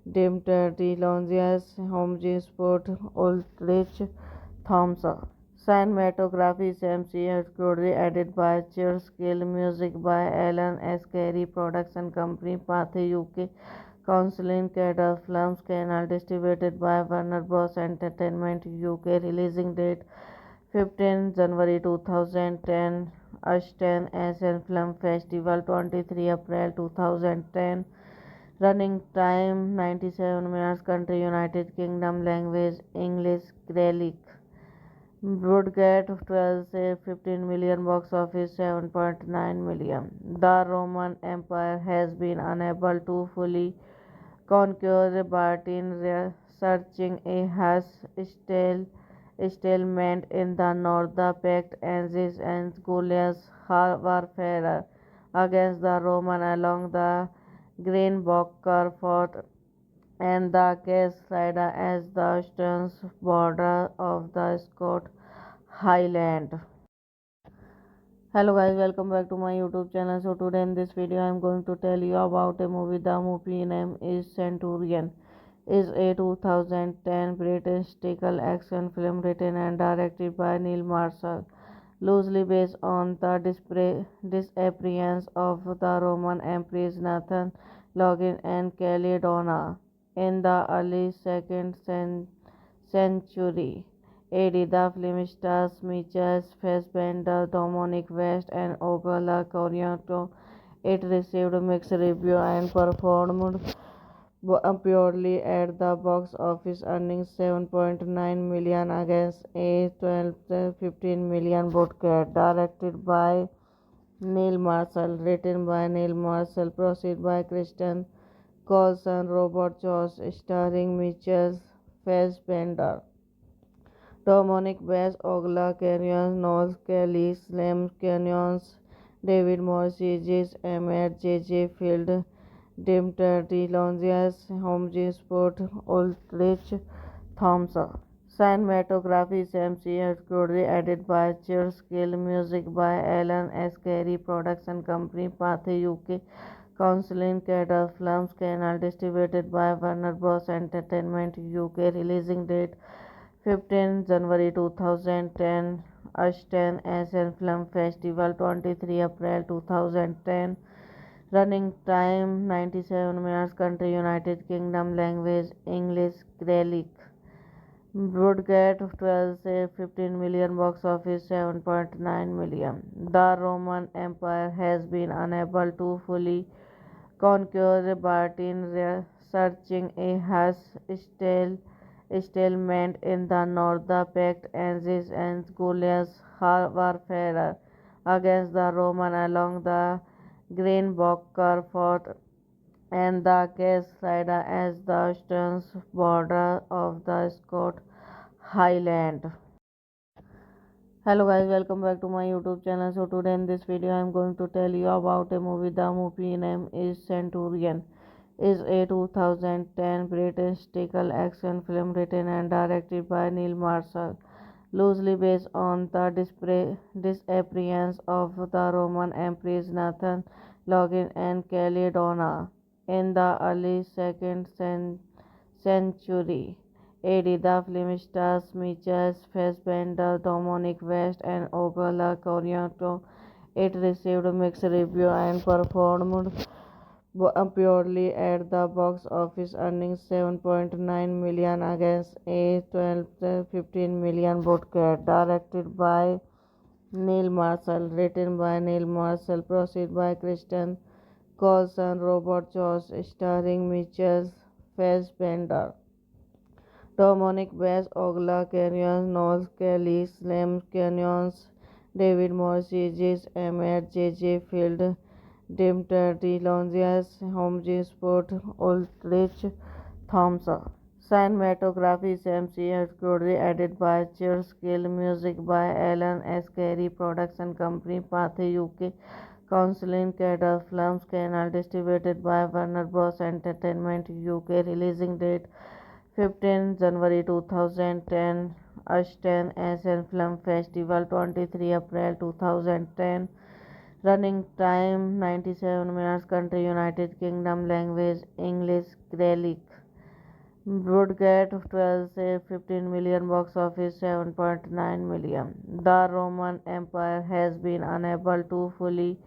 Dimter, D. Longias, Holmes, Sport, Ulrich Thompson. Cinematography Sam C. Curry, edited by Charles Gill, music by Alan S. Carey, production company Pathé UK, Counseling Cadre Films, Canal, distributed by Warner Bros. Entertainment UK, releasing date 15 January 2010, Ashton Asian Film Festival 23 April 2010, running time 97 minutes, country United Kingdom, language English, Gaelic. Budget 12 से 15 million, box office 7.9 million. The Roman Empire has been unable to fully conquer Bartin, researching a stalemate in the north. The pact ends and Gaulia's warfare against the Roman along the Greenbacker fort and the Cascade as the eastern border of the Scott Highland. Hello guys, welcome back to my YouTube channel. So today in this video I am going to tell you about a movie. The movie name is Centurion. Is a 2010 British historical action film written and directed by Neil Marshall, loosely based on the disappearance of the Roman Empress Nathan Login and Caledona in the early 2nd century AD. The film stars Michael Fassbender, Dominic West, and Ogola Coriato. It received mixed reviews and performed poorly at the box office, earning 7.9 million against a 15 million budget. Directed by Neil Marshall, written by Neil Marshall, produced by Kristen Coulson, Robert Jones, starring Michael Fassbender, Dominic West, Ogla Canyon, Noel Kelly, Slim Canyons, David Morrissey, J. Emmett, J. Field, Dimter Longias, Homji Sport, Ulrich Thompson. Cinematography Sam C. Curry, edited by Skill, music by Alan S. Carey, production company Pathé UK, Counseling Cadre Films, Canal, distributed by Warner Bros. Entertainment UK, releasing date 15 January 2010, Ashton Asian Film Festival 23 April 2010, running time 97 minutes, country United Kingdom, language English, Gaelic. Broadcast 12 say 15 million, box office 7.9 million. The Roman Empire has been unable to fully conquer Britain, researching a harsh stalemate in the north. The pact ends and Goliath's warfare against the Roman along the Greenbacker fort and the Cascade as the eastern border of the Scott Highland. Hello guys, welcome back to my YouTube channel. So today in this video I am going to tell you about a movie. The movie name is Centurion. Is a 2010 British historical action film written and directed by Neil Marshall, loosely based on the disappearance of the Roman Empress Nathan Login and Caledona in the early 2nd century. AD. The film stars Michael Fassbender, Dominic West, and Ogola Coriato. It received mixed reviews and performed purely at the box office, earning 7.9 million against a 12-15 million budget. Directed by Neil Marshall, written by Neil Marshall, produced by Kristen Coulson, Robert Jones, starring Michael Fassbender, Dominic West, Ogla Canyons, Noel Kelly, Slim Canyons, David Morrissey, Emmett, J. Field, Dimter Longias, Homji Sport, Ulrich Thompson. Cinematography Sam C. Curry, edited by Skill, music by Alan S. Carey, production company Pathé UK, Counseling Cadre Films, Canal, distributed by Warner Bros. Entertainment UK, releasing date 15 January 2010, Ashton Asian Film Festival 23 April 2010, running time 97 minutes, country United Kingdom, language English, Gaelic. Broadcast 12 say 15 million, box office 7.9 million. The Roman Empire has been unable to fully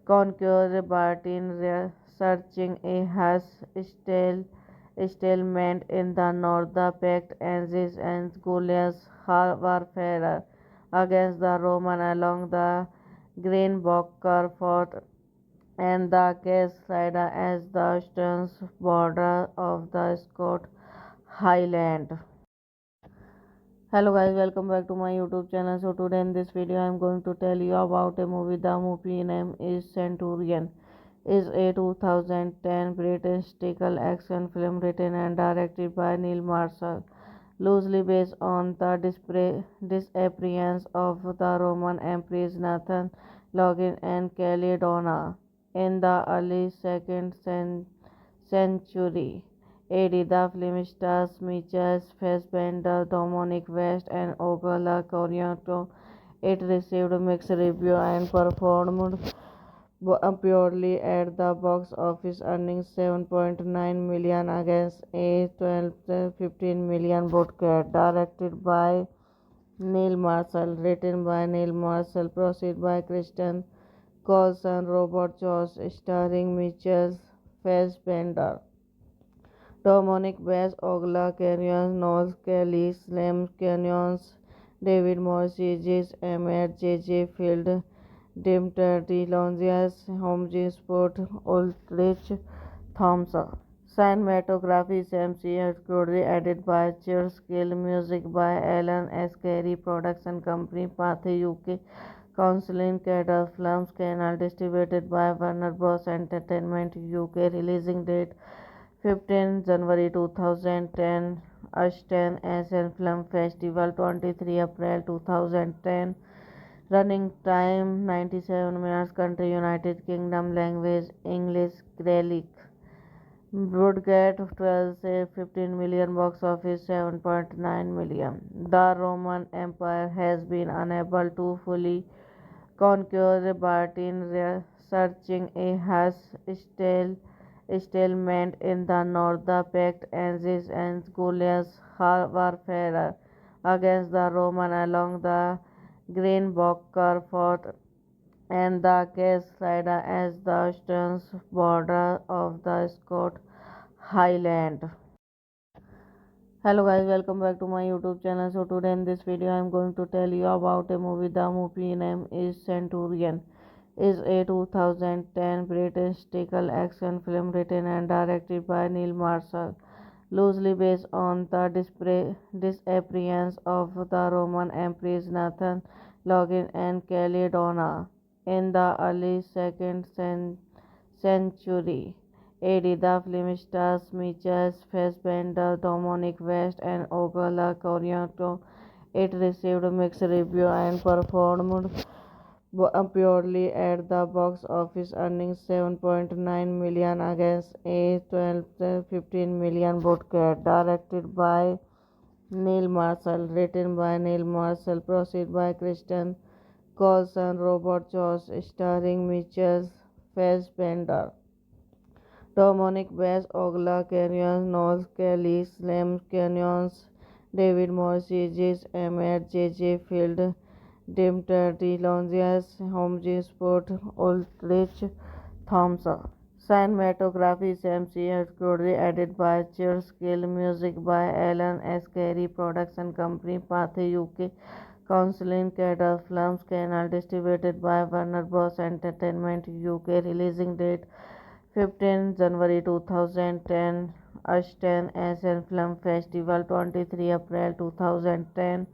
conquer Britain, researching a harsh stalemate in the north. The pact ends and Goliath's warfare against the Roman along the Greenbacker fort and the Cascade as the eastern border of the Scott Highland. Hello guys, welcome back to my YouTube channel. So today in this video I am going to tell you about a movie. The movie name is Centurion. Is a 2010 British historical action film written and directed by Neil Marshall, loosely based on the disappearance of the Roman Empress Nathan Login and Caledona in the early 2nd century. AD. The film stars Michael Fassbender, Dominic West, and Ogola Coriato. It received mixed reviews and performed purely at the box office, earning 7.9 million against a 12-15 million budget. Directed by Neil Marshall, written by Neil Marshall, produced by Kristen Coulson, Robert Jones, starring Michael Fassbender, Dominic West, Ogla Canyons, Noel Kelly, Slim Canyons, David Morrissey, Emmett, J. Field, Dimter Longias, Homji Sport, Ulrich Thompson. Cinematography Sam C. Curry, edited by Skill, music by Alan S. Carey, production company Pathé UK, Counseling Cadre Films, Canal, distributed by Warner Bros. Entertainment UK, releasing date 15 January 2010, Ashton Asian Film Festival 23 April 2010, running time 97 minutes, country United Kingdom, language English, Gaelic. would get 12 say 15 million, box office 7.9 million. The Roman Empire has been unable to fully conquer Bartin, researching a harsh stalemate in the north. The Pact ends and Goliath's warfare against the Roman along the Greenbacker fort and the Cascade as the eastern border of the Scott Highland. Hello guys, welcome back to my YouTube channel. So today in this video I am going to tell you about a movie. The movie name is Centurion. Is a 2010 British historical action film written and directed by Neil Marshall, loosely based on the disappearance of the Roman Empress Nathan Login and Caledona in the early 2nd century AD. The film stars Michael Fassbender, Dominic West, and Ogola Coriato. It received mixed reviews and performed purely at the box office, earning 7.9 million against a 12-15 million budget. Directed by Neil Marshall, written by Neil Marshall, produced by Kristen Coulson, Robert Jones, starring Michael Fassbender, Dominic West, Ogla Canyons, Noel Kelly, Slim Canyons, David Morses, Emmett J.J. Field, Dimter DeLonges, Holmes Sport, Ulrich Thompson. Cinematography Sam C. Curry, edited by Cheers Gill, music by Alan S. Carey, production company Pathé UK, Counseling Cadre Films, Canal, distributed by Warner Bros. Entertainment UK, releasing date 15 January 2010, Ashton Asian Film Festival 23 April 2010,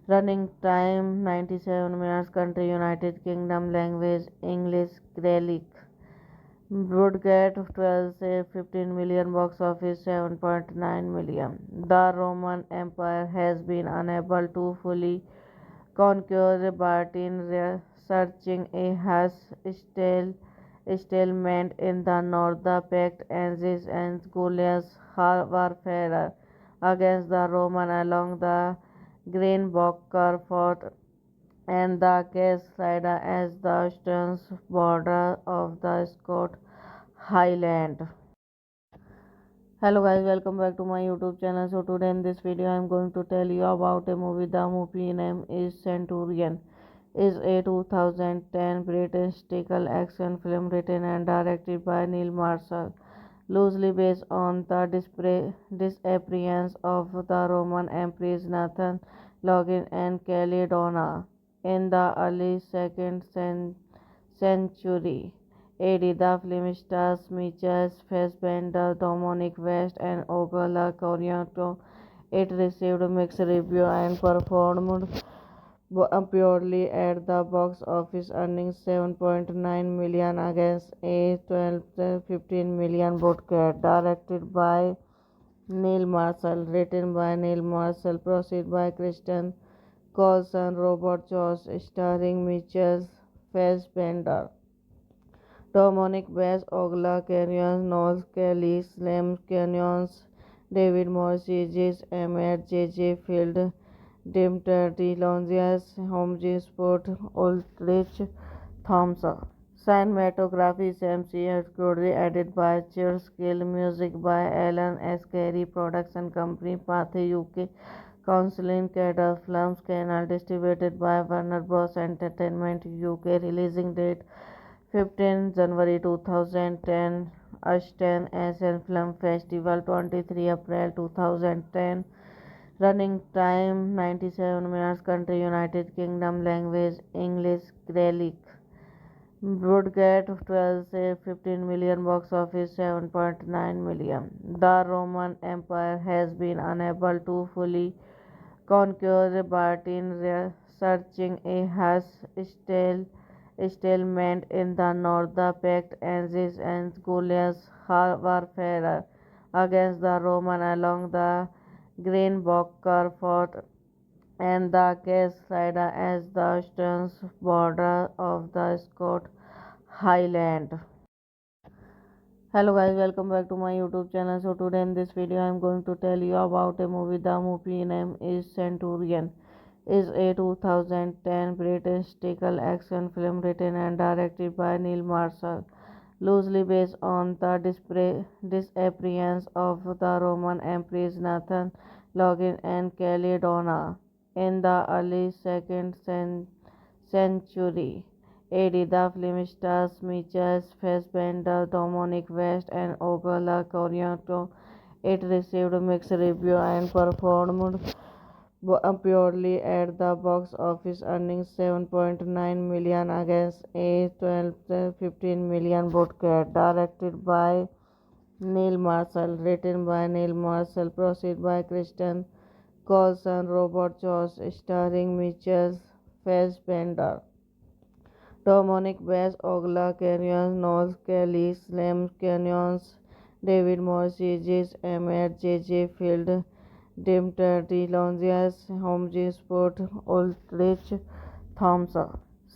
running time 97 minutes, country United Kingdom, language English, Gaelic, budget 12 say 15 million, box office 7.9 million. The Roman Empire has been unable to fully conquer Bartin, researching a harsh stalemate in the north. The Pact ends and Goliath's warfare against the Roman along the Greenbacker fort and the Cascade as the eastern border of the Scott Highland. Hello guys, welcome back to my YouTube channel. So today in this video I am going to tell you about a movie. The movie name is Centurion. Is a 2010 British historical action film written and directed by Neil Marshall, loosely based on the disappearance of the Roman Empress Nathan Login and Caledona in the early 2nd century AD. The film stars Michael Fassbender, Dominic West, and Ogola Coriato. It received mixed reviews and performed purely at the box office, earning 7.9 million against a 12-15 million budget. Directed by Neil Marshall, written by Neil Marshall, produced by Kristen Coulson, Robert Jones, starring Michael Fassbender, Dominic West, Ogla Canyons, Noel Kelly, Slim Canyons, David Morses, Emmett J.J. Field, Dimter DeLonges, Holmes Sport, Ulrich Thompson. Cinematography Sam C. Curry, edited by Cheers Gill, music by Alan S. Carey, production company Pathé UK, Counseling Cadre Films, Canal, distributed by Warner Bros. Entertainment UK, releasing date 15 January 2010, Ashton Asian Film Festival 23 April 2010, running time 97 minutes, country United Kingdom, language English, Gaelic, budget 12 say 15 million, box office 7.9 million. The Roman Empire has been unable to fully conquer Bartin, researching a harsh stalemate in the north. The Pact ends and Goliath's warfare against the Roman along the Greenbacker fort and the Cascade as the eastern border of the Scott Highland. Hello guys, welcome back to my YouTube channel. So today in this video I am going to tell you about a movie. The movie name is Centurion. Is a 2010 British historical action film written and directed by Neil Marshall, loosely based on the disappearance of the Roman Empress Nathan Login and Caledona in the early second century AD. The film stars Michael Fassbender, Dominic West, and Ogola Coriato. It received mixed reviews and performed purely at the box office, earning 7.9 million against a 12-15 million budget. Directed by Neil Marshall, written by Neil Marshall, produced by Kristen Coulson, Robert Josh, starring Michael Fassbender, Dominic West, Ogla Canyons, Noel Kelly, Slim Canyons, David Morrissey, J. Emmett, J. Field, Dimter, DeLonzias, Holmes, Sport, Ulrich, Thompson.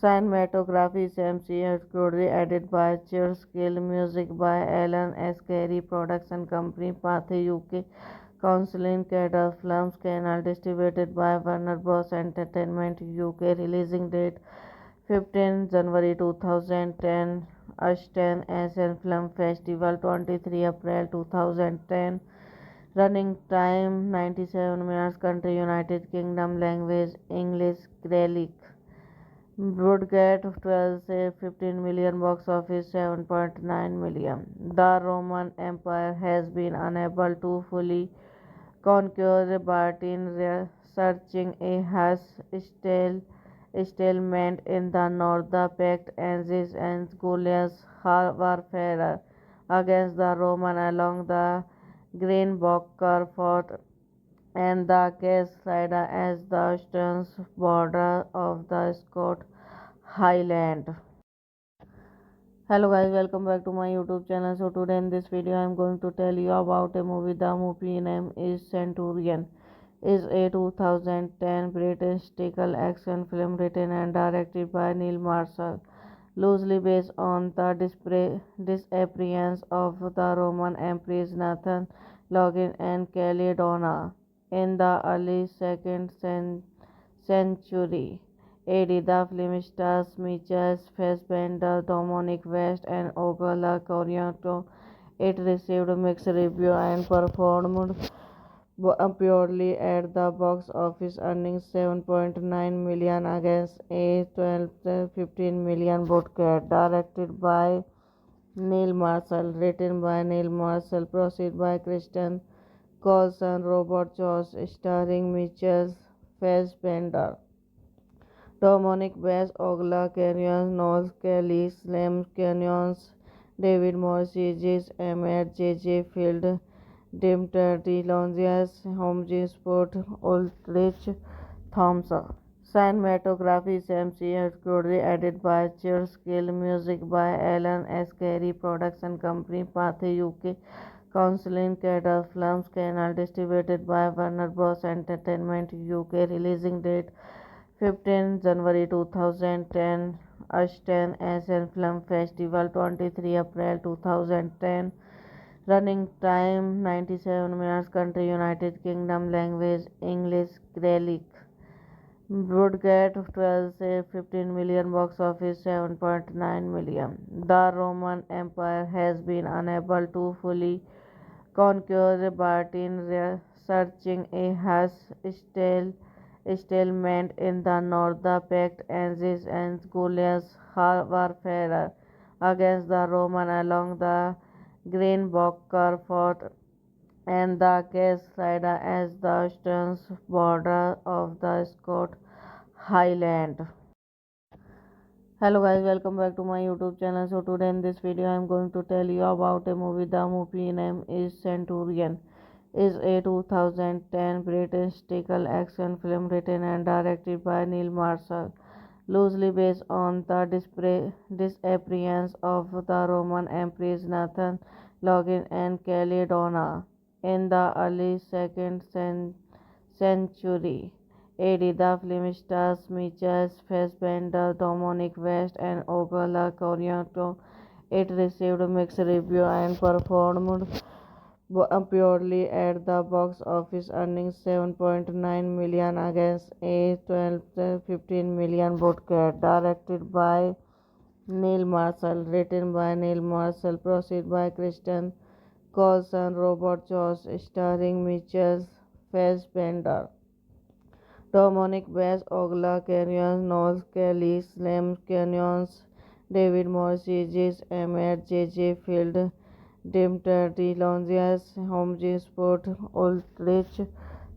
Cinematography Sam C. Curry, edited by Cheers Gill, music by Alan S. Carey, production company Pathé UK, Counseling Cadre Films, Canal, distributed by Warner Bros. Entertainment UK, releasing date 15 January 2010, Ashton Asian Film Festival 23 April 2010, running time 97 minutes, country United Kingdom, language English, Gaelic. Budget 12 से 15 million, box office 7.9 million. The Roman Empire has been unable to fully conquer Britain, searching a harsh stalemate in the north. The pact ends and Goliath's warfare against the Roman along the Green Bocker fort and the Cascade as the eastern border of the Scott Highland. Hello guys, welcome back to my YouTube channel. So today in this video I am going to tell you about a movie. The movie name is Centurion. Is a 2010 British historical action film written and directed by Neil Marshall, loosely based on the disappearance of the Roman Empress Nathan Login and Caledona in the early second century AD. The film stars Michael Fassbender, Dominic West, and Ogola Coriato. It received mixed reviews and performed purely at the box office, earning 7.9 million against a 12-15 million budget. Directed by Neil Marshall, written by Neil Marshall, produced by Kristen Coulson, Robert Josh, starring Michael Fassbender, Dominic West, Ogla Canyons, Noel Kelly, Slim Canyons, David Morrissey, J. Emmett, J. Field, Dimter, DeLonzias, Holmes, Sport, Ulrich, Thompson. Cinematography Sam C. Curry, edited by Cheers Gill, music by Alan S. Carey, production company Pathé UK, Counseling Cadre Films, Canal, distributed by Warner Bros. Entertainment UK, releasing date 15 January 2010, Ashton Asian Film Festival 23 April 2010, running time 97 minutes, country United Kingdom, language English, Gaelic. Budget 12 से 15 million, box office 7.9 million. The Roman Empire has been unable to fully conquer Britain, searching a harsh stalemate in the north. The pact ends and Goliath's warfare against the Roman along the Green Bocker fort and the Cascade as the eastern border of the Scott Highland. Hello guys, welcome back to my YouTube channel. So today in this video I am going to tell you about a movie. The movie name is Centurion. Is a 2010 British historical action film written and directed by Neil Marshall, loosely based on the disappearance of the Roman Empress Nathan Login and Caledona in the early second century AD. The film stars Michael Fassbender, Dominic West, and Ogola Coriato. It received mixed reviews and performed purely at the box office, earning 7.9 million against a 15 million budget. Directed by Neil Marshall, written by Neil Marshall, produced by Kristen Coulson, Robert Jones, starring Michael Fassbender, Dominic West, Ogla Canyon, Noel Kelly, Slim Canyons, David Morrissey, Emmett, J.J. Field, Dimter, DeLongias, Holmes, Sport, Ulrich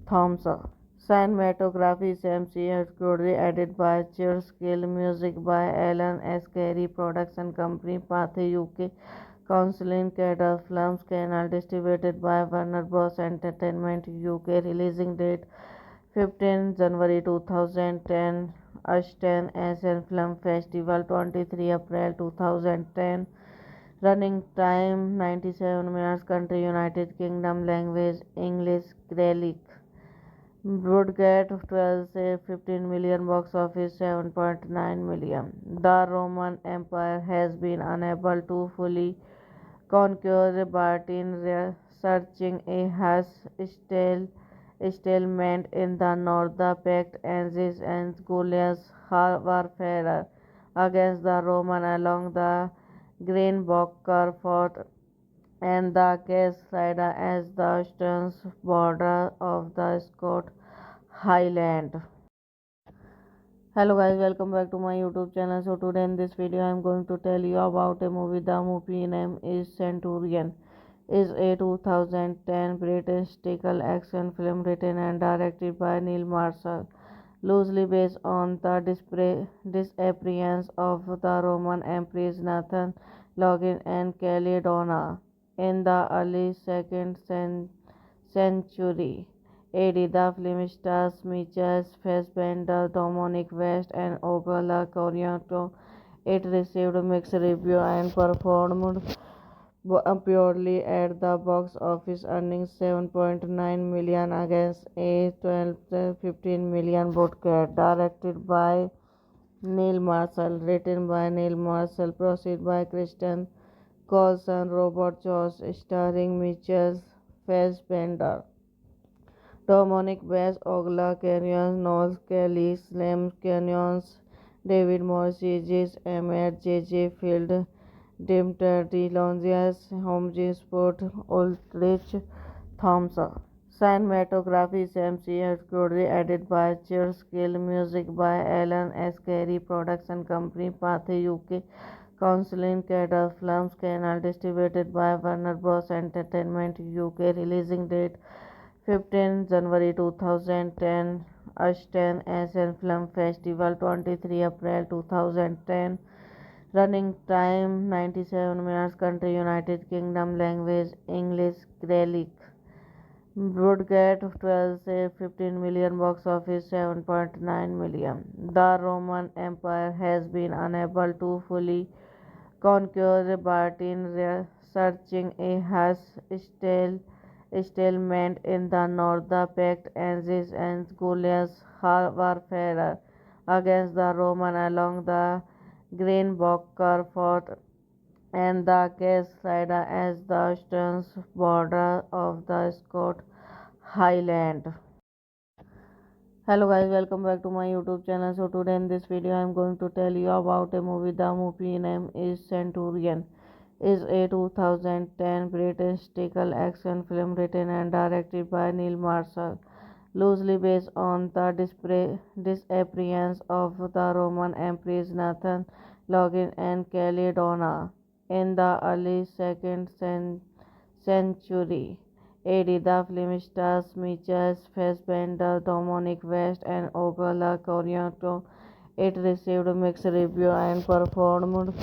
Thompson. Cinematography Sam C. Curry, edited by Charles Gill, music by Alan S. Carey, production company Pathé UK, Counseling Cadre Films, Canal, distributed by Warner Bros. Entertainment UK, releasing date 15 January 2010, Ashton Asian Film Festival 23 April 2010, running time 97 minutes, country United Kingdom, language English, Gaelic. Budget 12 say 15 million, box office 7.9 million. The Roman Empire has been unable to fully conquer Britain, researching a harsh stalemate in the north. The pact ends and Goliath's warfare against the Roman along the Greenbacker fort and the Cascade as the eastern border of the Scott Highland. Hello guys, welcome back to my YouTube channel. So today in this video I am going to tell you about a movie. The movie name is Centurion. Is a 2010 British historical action film written and directed by Neil Marshall, loosely based on the disappearance of the Roman Empress Nathan Login and Caledona in the early 2nd century AD. The film stars Michael Fassbender, Dominic West, and Ogola Coriato. It received mixed reviews and performed purely at the box office, earning 7.9 million against a 15 million budget. Directed by Neil Marshall, written by Neil Marshall, produced by Kristen Coulson, Robert Jones, starring Michael Fassbender, Dominic West, Ogla Canyon, Noel Kelly, Slim Canyons, David Morrissey, Emmett, J.J. Field, Dimter, DeLongias, Holmes, Sport, Ulrich Thompson. Cinematography Sam C. Curry, edited by Charles Gill, music by Alan S. Carey, production company Pathé UK, Counseling Cadre Films, Canal, distributed by Warner Bros. Entertainment UK, releasing date 15 January 2010, Ashton Asian Film Festival 23 April 2010, running time 97 minutes, country United Kingdom, language English, Gaelic. Budget 12 say 15 million, box office 7.9 million. The Roman Empire has been unable to fully conquer Britain, researching a harsh stalemate in the north. The pact ends and Goliath's warfare against the Roman along the Greenbacker fort and the Cascade as the eastern border of the Scott Highland. Hello guys, welcome back to my YouTube channel. So today in this video I am going to tell you about a movie. The movie name is Centurion. Is a 2010 British historical action film written and directed by Neil Marshall, loosely based on the disappearance of the Roman Empress Nathan Login and Caledona in the early 2nd century AD. The film stars Michael Fassbender, Dominic West, and Ogola Coriato. It received mixed reviews and performed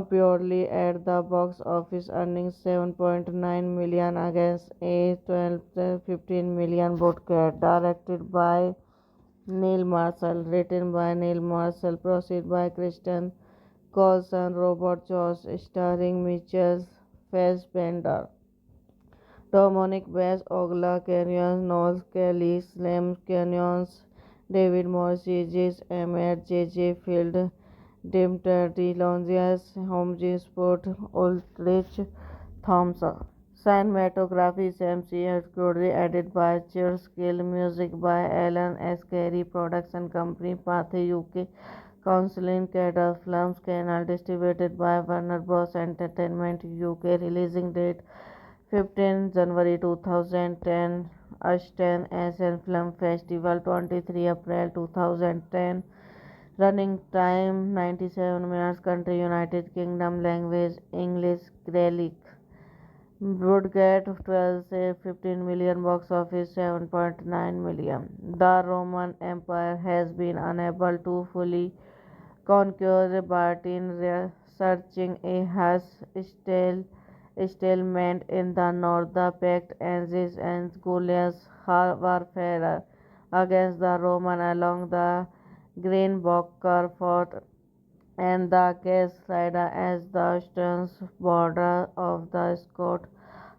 purely at the box office, earning 7.9 million against a 15 million budget. Directed by Neil Marshall, written by Neil Marshall, produced by Kristen Coulson, Robert Jones, starring Michael Fassbender, Dominic West, Ogla Canyon, Noel Kelly, Slim Canyons, David Morrissey, Emmett, J.J. Field, Dimter Longias, Homji Sport, Ulrich Thompson. Cinematography Sam C. Curry, edited by Cheers Skill, music by Alan S. Carey, production company Pathé UK, Counseling Cadre Films, Canal, distributed by Warner Bros. Entertainment UK, releasing date 15 January 2010, Ashton Asian Film Festival 23 April 2010, running time 97 minutes, country United Kingdom, language English, Gaelic. Broadcast 12 say 15 million, box office 7.9 million. The Roman Empire has been unable to fully conquer Bartin, researching a harsh stalemate in the north. The pact ends and Goliath's warfare against the Roman along the Greenbacker fort and the Case Rider as the eastern border of the Scott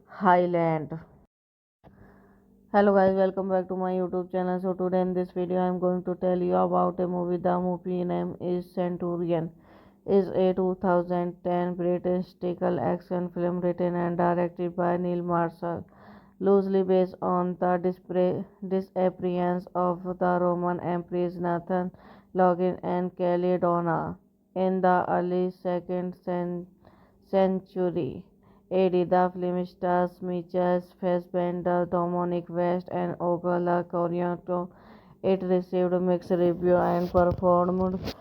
Highland. Hello guys, welcome back to my YouTube channel. So today in this video I am going to tell you about a movie. The movie name is Centurion. Is a 2010 British historical action film written and directed by Neil Marshall, loosely based on the disappearance of the Roman Empress Nathan Login and Caledona in the early 2nd century. AD. The film stars Michael Fassbender, Dominic West, and Ogola Coriato. It received mixed reviews and performed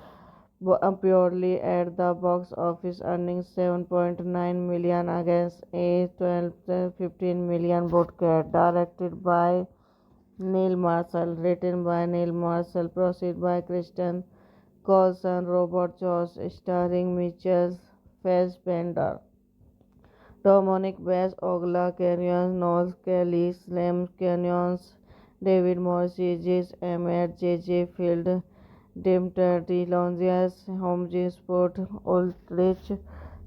poorly at the box office, earning 7.9 million against a 12-15 million budget. Directed by Neil Marshall, written by Neil Marshall, produced by Kristen Coulson, Robert Jones, starring Michael Fassbender, Dominic West, Ogla Canyons, Noel Kelly, Slim Canyons, David Morses, Emmett J. Field, Dimter Longias, Homji Sport, Ulrich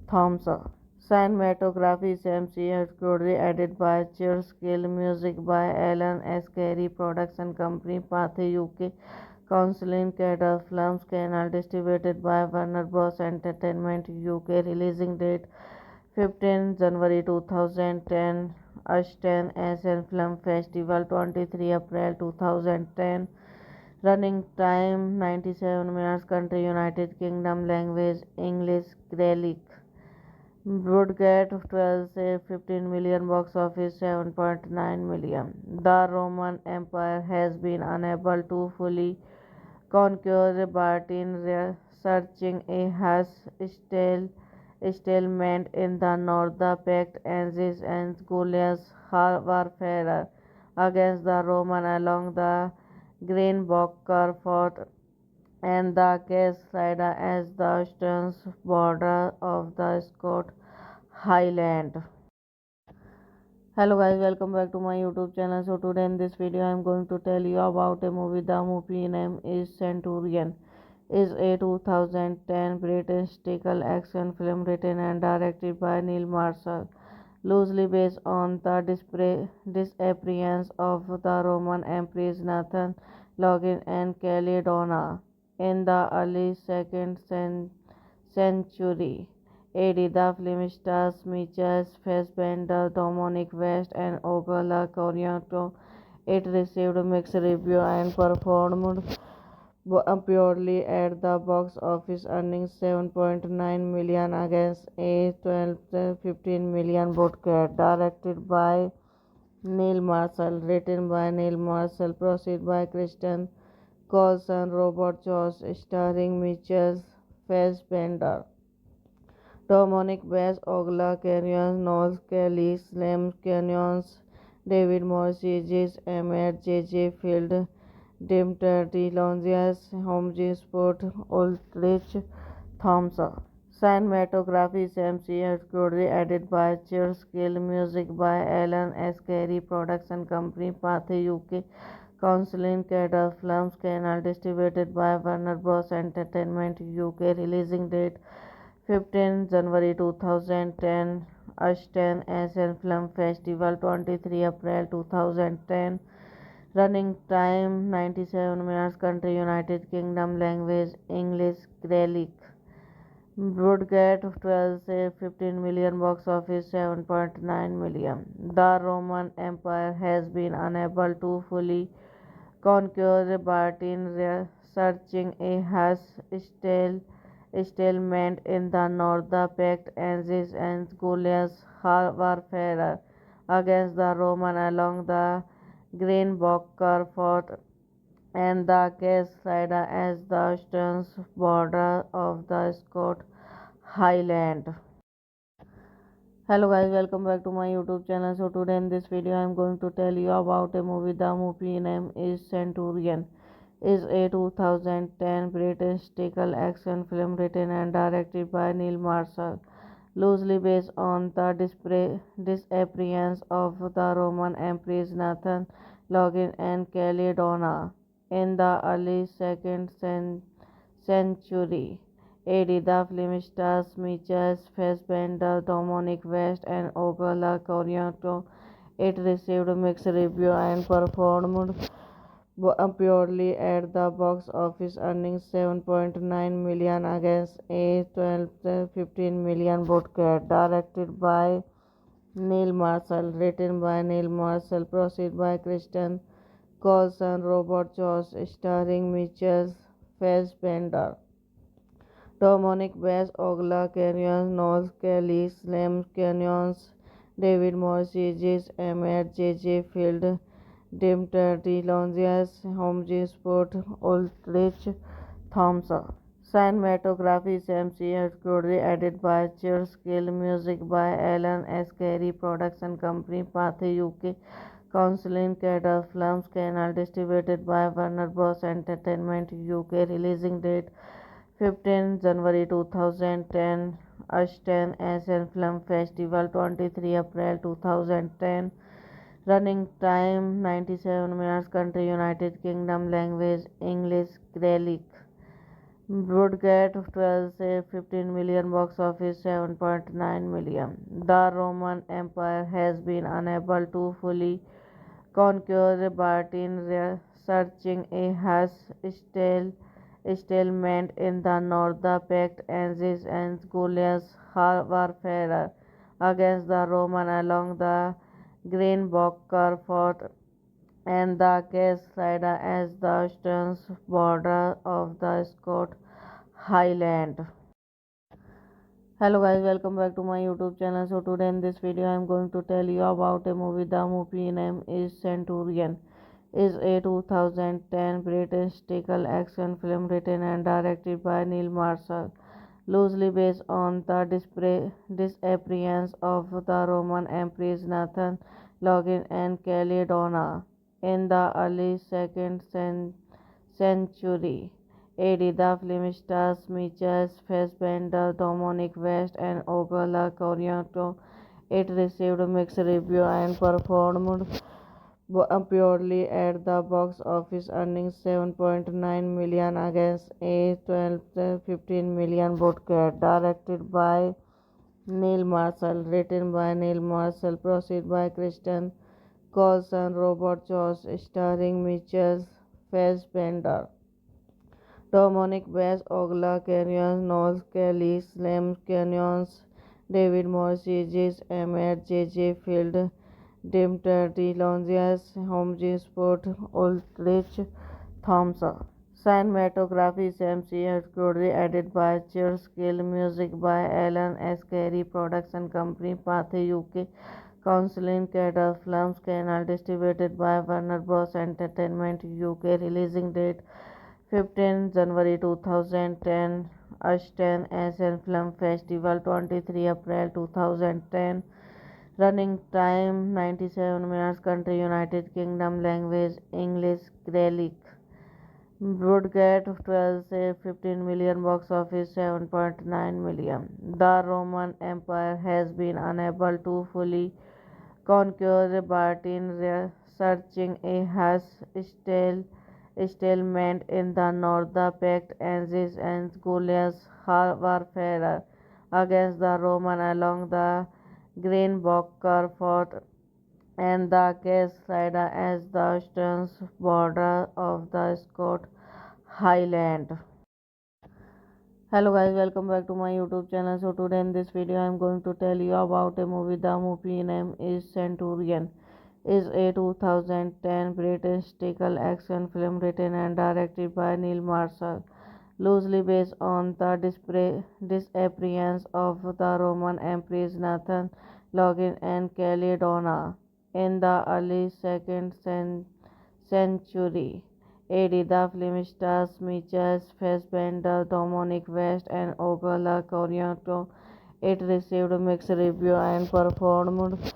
Thompson. Cinematography Sam C. Curry, edited by Cheers Skill, music by Alan S. Carey, production company Pathé UK, Counseling Cadre Films, Canal, distributed by Warner Bros. Entertainment UK, releasing date 15 January 2010, Ashton Asian Film Festival 23 April 2010, running time 97 minutes, country United Kingdom, language English, Gaelic. Broadcast 12 say 15 million, box office 7.9 million. The Roman Empire has been unable to fully conquer Bartin, researching a harsh stalemate in the north. The pact ends and Goliath's warfare against the Roman along the Greenbacker fort and the Case Rider as the eastern border of the Scott Highland. Hello guys, welcome back to my YouTube channel. So today in this video I am going to tell you about a movie. The movie name is Centurion. Is a 2010 British historical action film written and directed by Neil Marshall, loosely based on the disappearance of the Roman Empress Nathan Login and Caledona in the early 2nd century. AD. The film stars Michael Fassbender, Dominic West, and Ogola Coriato. It received mixed reviews and performed poorly at the box office, earning 7.9 million against a 12-15 million budget. Directed by Neil Marshall, written by Neil Marshall, produced by Kristen Coulson, Robert Jones, starring Michael Fassbender, Dominic West, Ogla Canyons, Noel Kelly, Slim Canyons, David Morses, Emmett J. Field, Dimter Longias, Homji Sport, Ulrich Thompson. Cinematography Sam C. Curry, edited by Cheers Skill, music by Alan S. Carey, production company Pathé UK, Counseling Cadre Films, Canal, distributed by Warner Bros. Entertainment UK, releasing date 15 January 2010, Ashton Asian Film Festival 23 April 2010, running time 97 minutes, country United Kingdom, language English, Gaelic. would get 12 say 15 million, box office 7.9 million. The Roman Empire has been unable to fully conquer Bartin, searching a harsh stalemate in the north. The pact Aziz and Goliath's warfare against the Roman along the Green Bocker fort and the Cascada as the eastern border of the Scott Highland. Hello guys, welcome back to my YouTube channel. So today in this video I am going to tell you about a movie. The movie name is Centurion. Is a 2010 British historical action film written and directed by Neil Marshall, loosely based on the disappearance of the Roman Empress Nathan Login and Caledona in the early second century. AD. The film stars Michael Fassbender, Dominic West, and Ogola Coriato. It received mixed reviews and performed purely at the box office, earning 7.9 million against a 12-15 million budget. Directed by Neil Marshall, written by Neil Marshall, produced by Kristen Coulson, Robert Jones, starring Michael Fassbender, Dominic West, Ogla Canyons, Noel Kelly, Slim Canyons, David Morrissey, Emmett, J. Field, Dimter, Longias, Holmes, Sport, Ulrich Thompson. Cinematography Sam C. Curry, edited by Charles Gill, music by Alan S. Carey, production company Pathé UK, Counseling Cadre Films, Canal, distributed by Warner Bros. Entertainment UK, releasing date 15 January 2010, Ashton Asian Film Festival, 23 April 2010, running time 97 minutes, country United Kingdom, language English, Gaelic. Would get 12 say 15 million, box office 7.9 million. The Roman Empire has been unable to fully conquer Bartin, searching a harsh stalemate in the north. The pact Aziz and Goliath's warfare against the Roman along the Green Bocker fort and the Cascada as the eastern border of the Scott Highland. Hello guys, welcome back to my YouTube channel. So today in this video I am going to tell you about a movie. The movie name is Centurion. Is a 2010 British historical action film written and directed by Neil Marshall, loosely based on the disappearance of the Roman Empress Nathan Login and Caledona in the early second century. AD. The film stars Michael Fassbender, Dominic West, and Ogola Coriato. It received mixed reviews and performed purely at the box office, earning 7.9 million against a 12-15 million budget. Directed by Neil Marshall, written by Neil Marshall, produced by Kristen Coulson, Robert Jones, starring Michael Fassbender, Dominic West, Ogla Canyons, Noel Kelly, Slim Canyons, David Morrissey, Emmett, J. Field, Dimter, Longias, Holmes, Sport, Ulrich Thompson. Cinematography Sam C. Curry, edited by Charles Gill, music by Alan S. Carey, production company Pathé UK, Counseling Cadre Films, Canal, distributed by Warner Bros. Entertainment UK, releasing date 15 January 2010, Ashton Asian Film Festival, 23 April 2010, running time 97 minutes, country United Kingdom, language English, Gaelic. Would get 12 say 15 million, box office 7.9 million. The Roman Empire has been unable to fully conquer Bartin, searching a harsh stalemate in the north. The pact Aziz and Goliath's warfare against the Roman along the Green Bocker fort and the Cascada as the eastern border of the Scott Highland. Hello guys, welcome back to my YouTube channel. So today in this video I am going to tell you about a movie. The movie name is Centurion. Is a 2010 British historical action film written and directed by Neil Marshall, loosely based on the disappearance of the Roman Empress Nathan Login and Caledona in the early second century. AD. The film stars Michael Fassbender, Dominic West, and Ogola Coriato. It received mixed reviews and performed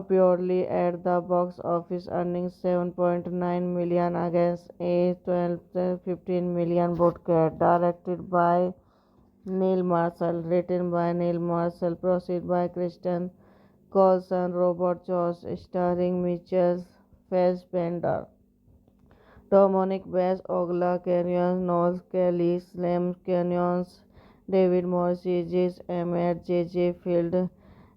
purely at the box office, earning 7.9 million against a 12-15 million budget. Directed by Neil Marshall, written by Neil Marshall, produced by Kristen Coulson, Robert Jones, starring Michael Fassbender, Dominic West, Ogla Canyons, Noel Kelly, Slim Canyons, David Morses, Emmett J. Field,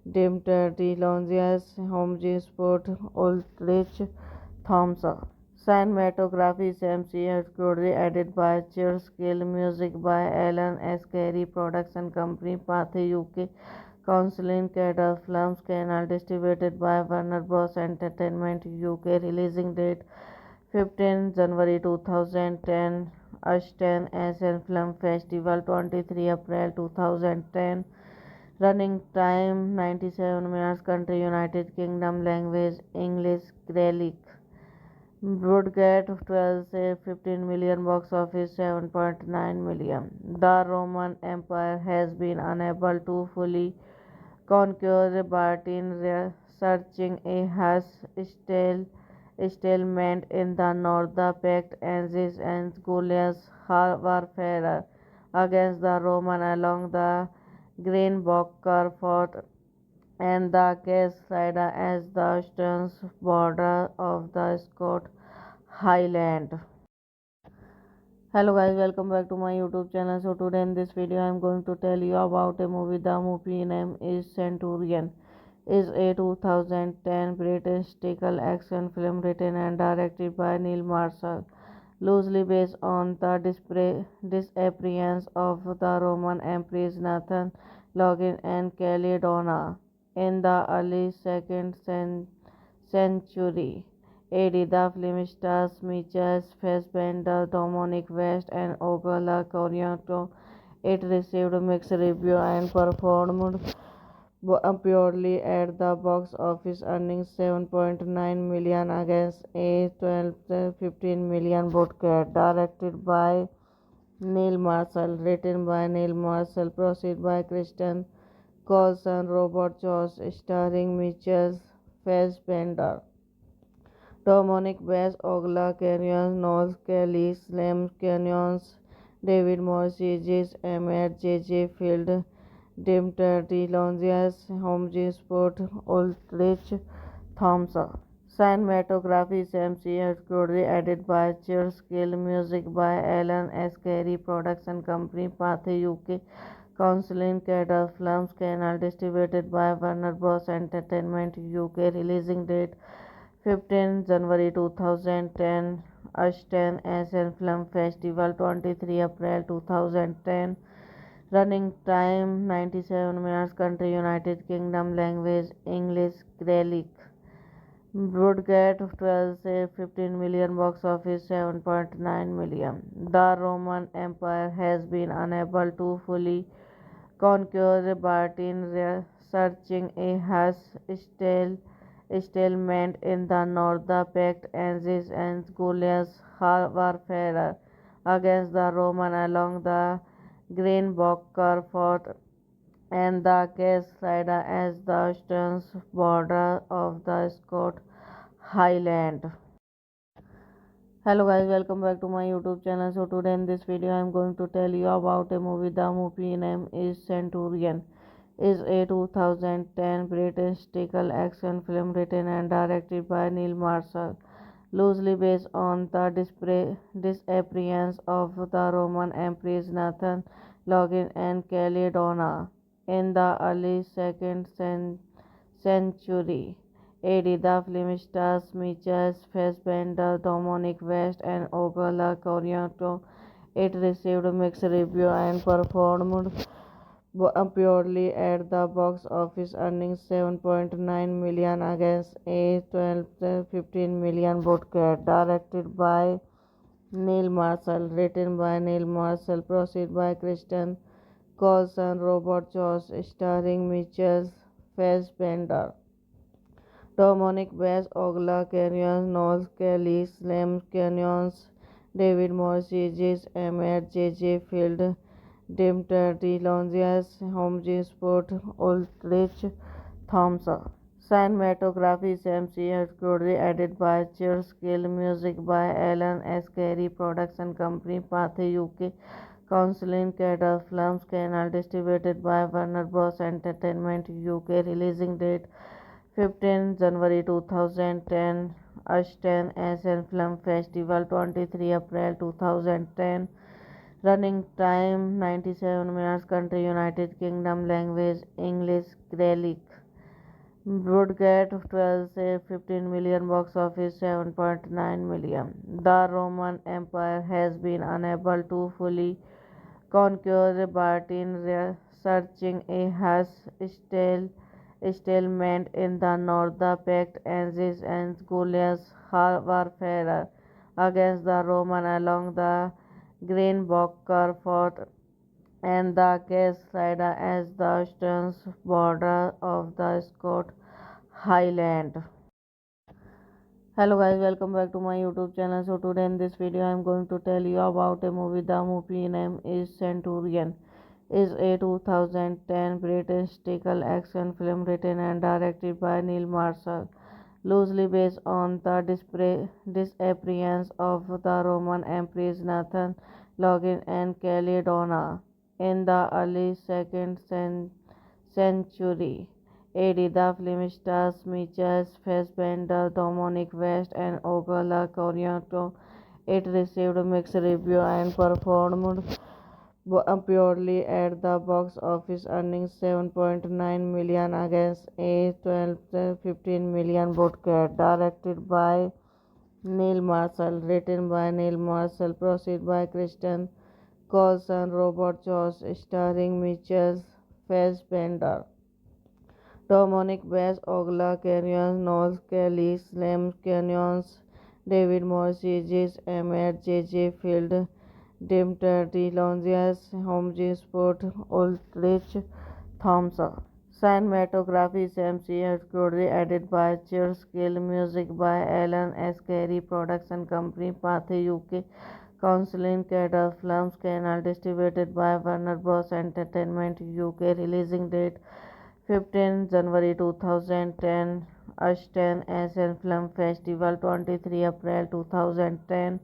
Dimter DeLonges, Holmes Sport, Ulrich Thompson. Cinematography Sam C. Curry, edited by Charles Gill, music by Alan S. Carey, production company Pathé UK, Counseling Cadre Films, Canal, distributed by Warner Bros. Entertainment UK, releasing date 15 January 2010, Ashton Asian Film Festival 23 April 2010, running time 97 minutes, country United Kingdom, language English, Gaelic. Budget 12 say 15 million, box office 7.9 million. The Roman Empire has been unable to fully conquer Britain, researching a harsh stalemate in the north. The Pact ends and Goliath's warfare against the Roman along the Green Bocker fort and the Cascade as the eastern border of the Scott Highland. Hello guys, welcome back to my YouTube channel. So today in this video I am going to tell you about a movie. The movie name is Centurion. Is a 2010 British historical action film written and directed by Neil Marshall, loosely based on the disappearance of the Roman Empress Nathan Login and Caledona in the early second century. AD. The film stars Michael Fassbender, Dominic West, and Ogola Coriato. It received mixed reviews and performed purely at the box office, earning 7.9 million against a 12-15 million budget. Directed by Neil Marshall, written by Neil Marshall, produced by Kristen Coulson, Robert Jones, starring Michael Fassbender, Dominic West, Ogla Canyons, Noel Kelly, Slim Canyons, David Morses, Emmett J. Field, Dimter DeLonges, Holmes Sport, Ulrich Thompson. Cinematography Sam C. Curry, edited by Charles Gill, music by Alan S. Carey, production company Pathé UK, Counseling Cadre Films, Canal, distributed by Warner Bros. Entertainment UK, releasing date 15 January 2010, Ashton Asian Film Festival 23 April 2010, running time 97 minutes, country United Kingdom, language English, Gaelic. Budget 12 say 15 million, box office 7.9 million. The Roman Empire has been unable to fully conquer Britain, researching a harsh stalemate in the north. The Pact ends and Goliath's warfare against the Roman along the Green Bocker fort and the Cascade as the eastern border of the Scott Highland. Hello guys, welcome back to my YouTube channel. So today in this video I am going to tell you about a movie. The movie name is Centurion. Is a 2010 British historical action film written and directed by Neil Marshall, loosely based on the disappearance of the Roman Empress Nathan Login and Caledona in the early second century. AD. The film stars Michael Fassbender, Dominic West, and Ogola Coriato. It received mixed reviews and performed poorly at the box office, earning 7.9 million against a 15 million budget. Directed by Neil Marshall, written by Neil Marshall, proceed by Kristen Coulson, Robert Jones, starring Mitchell Fassbender, Dominic West, Ogla Canyons, Noel Kelly, Slim Canyons, David Morrissey, J. Emmett, J. Field, Dimter, DeLongius, Holmes, Sport, Ulrich, Thompson. Cinematography Sam C. Curry, edited by Cheers Gill, music by Alan S. Carey, production company Pathé UK, Counseling Cadre Films, Canal, distributed by Warner Bros. Entertainment UK, releasing date 15 January 2010, Ashton Asian Film Festival 23 April 2010, running time 97 minutes, country United Kingdom, language English, Gaelic. Budget 12 say 15 million, box office 7.9 million. The Roman Empire has been unable to fully conquer Bartin, researching a harsh stalemate in the north. The pact ends and Goliath's warfare against the Roman along the Greenbacker fort and the Cascada as the eastern border of the Scott Highland. Hello guys, welcome back to my YouTube channel. So today in this video I am going to tell you about a movie. The movie name is Centurion. Is a 2010 British historical action film written and directed by Neil Marshall, loosely based on the disappearance of the Roman Empress Nathan Logan and Caledona in the early 2nd century AD. The film stars Mitchell Fassbender, Dominic West, and Ogola Coriato. It received mixed reviews and performed poorly at the box office, earning 7.9 million against a 15 million budget. Directed by Neil Marshall, written by Neil Marshall, proceed by Kristen Coulson, Robert Jones, starring Mitchell Fassbender, Dominic West, Ogla Canyons, Noel Kelly, Slim Canyons, David Morrissey, J. Emmett, J. Field, Dimter, DeLongius, Holmes, Sport, Ulrich, Thompson. Cinematography Sam C. Curry, edited by Cheers Gill, music by Alan S. Carey, production company Pathé UK, Counseling Cadre Films, Canal, distributed by Warner Bros. Entertainment UK, releasing date 15 January 2010, Ashton Asian Film Festival 23 April 2010,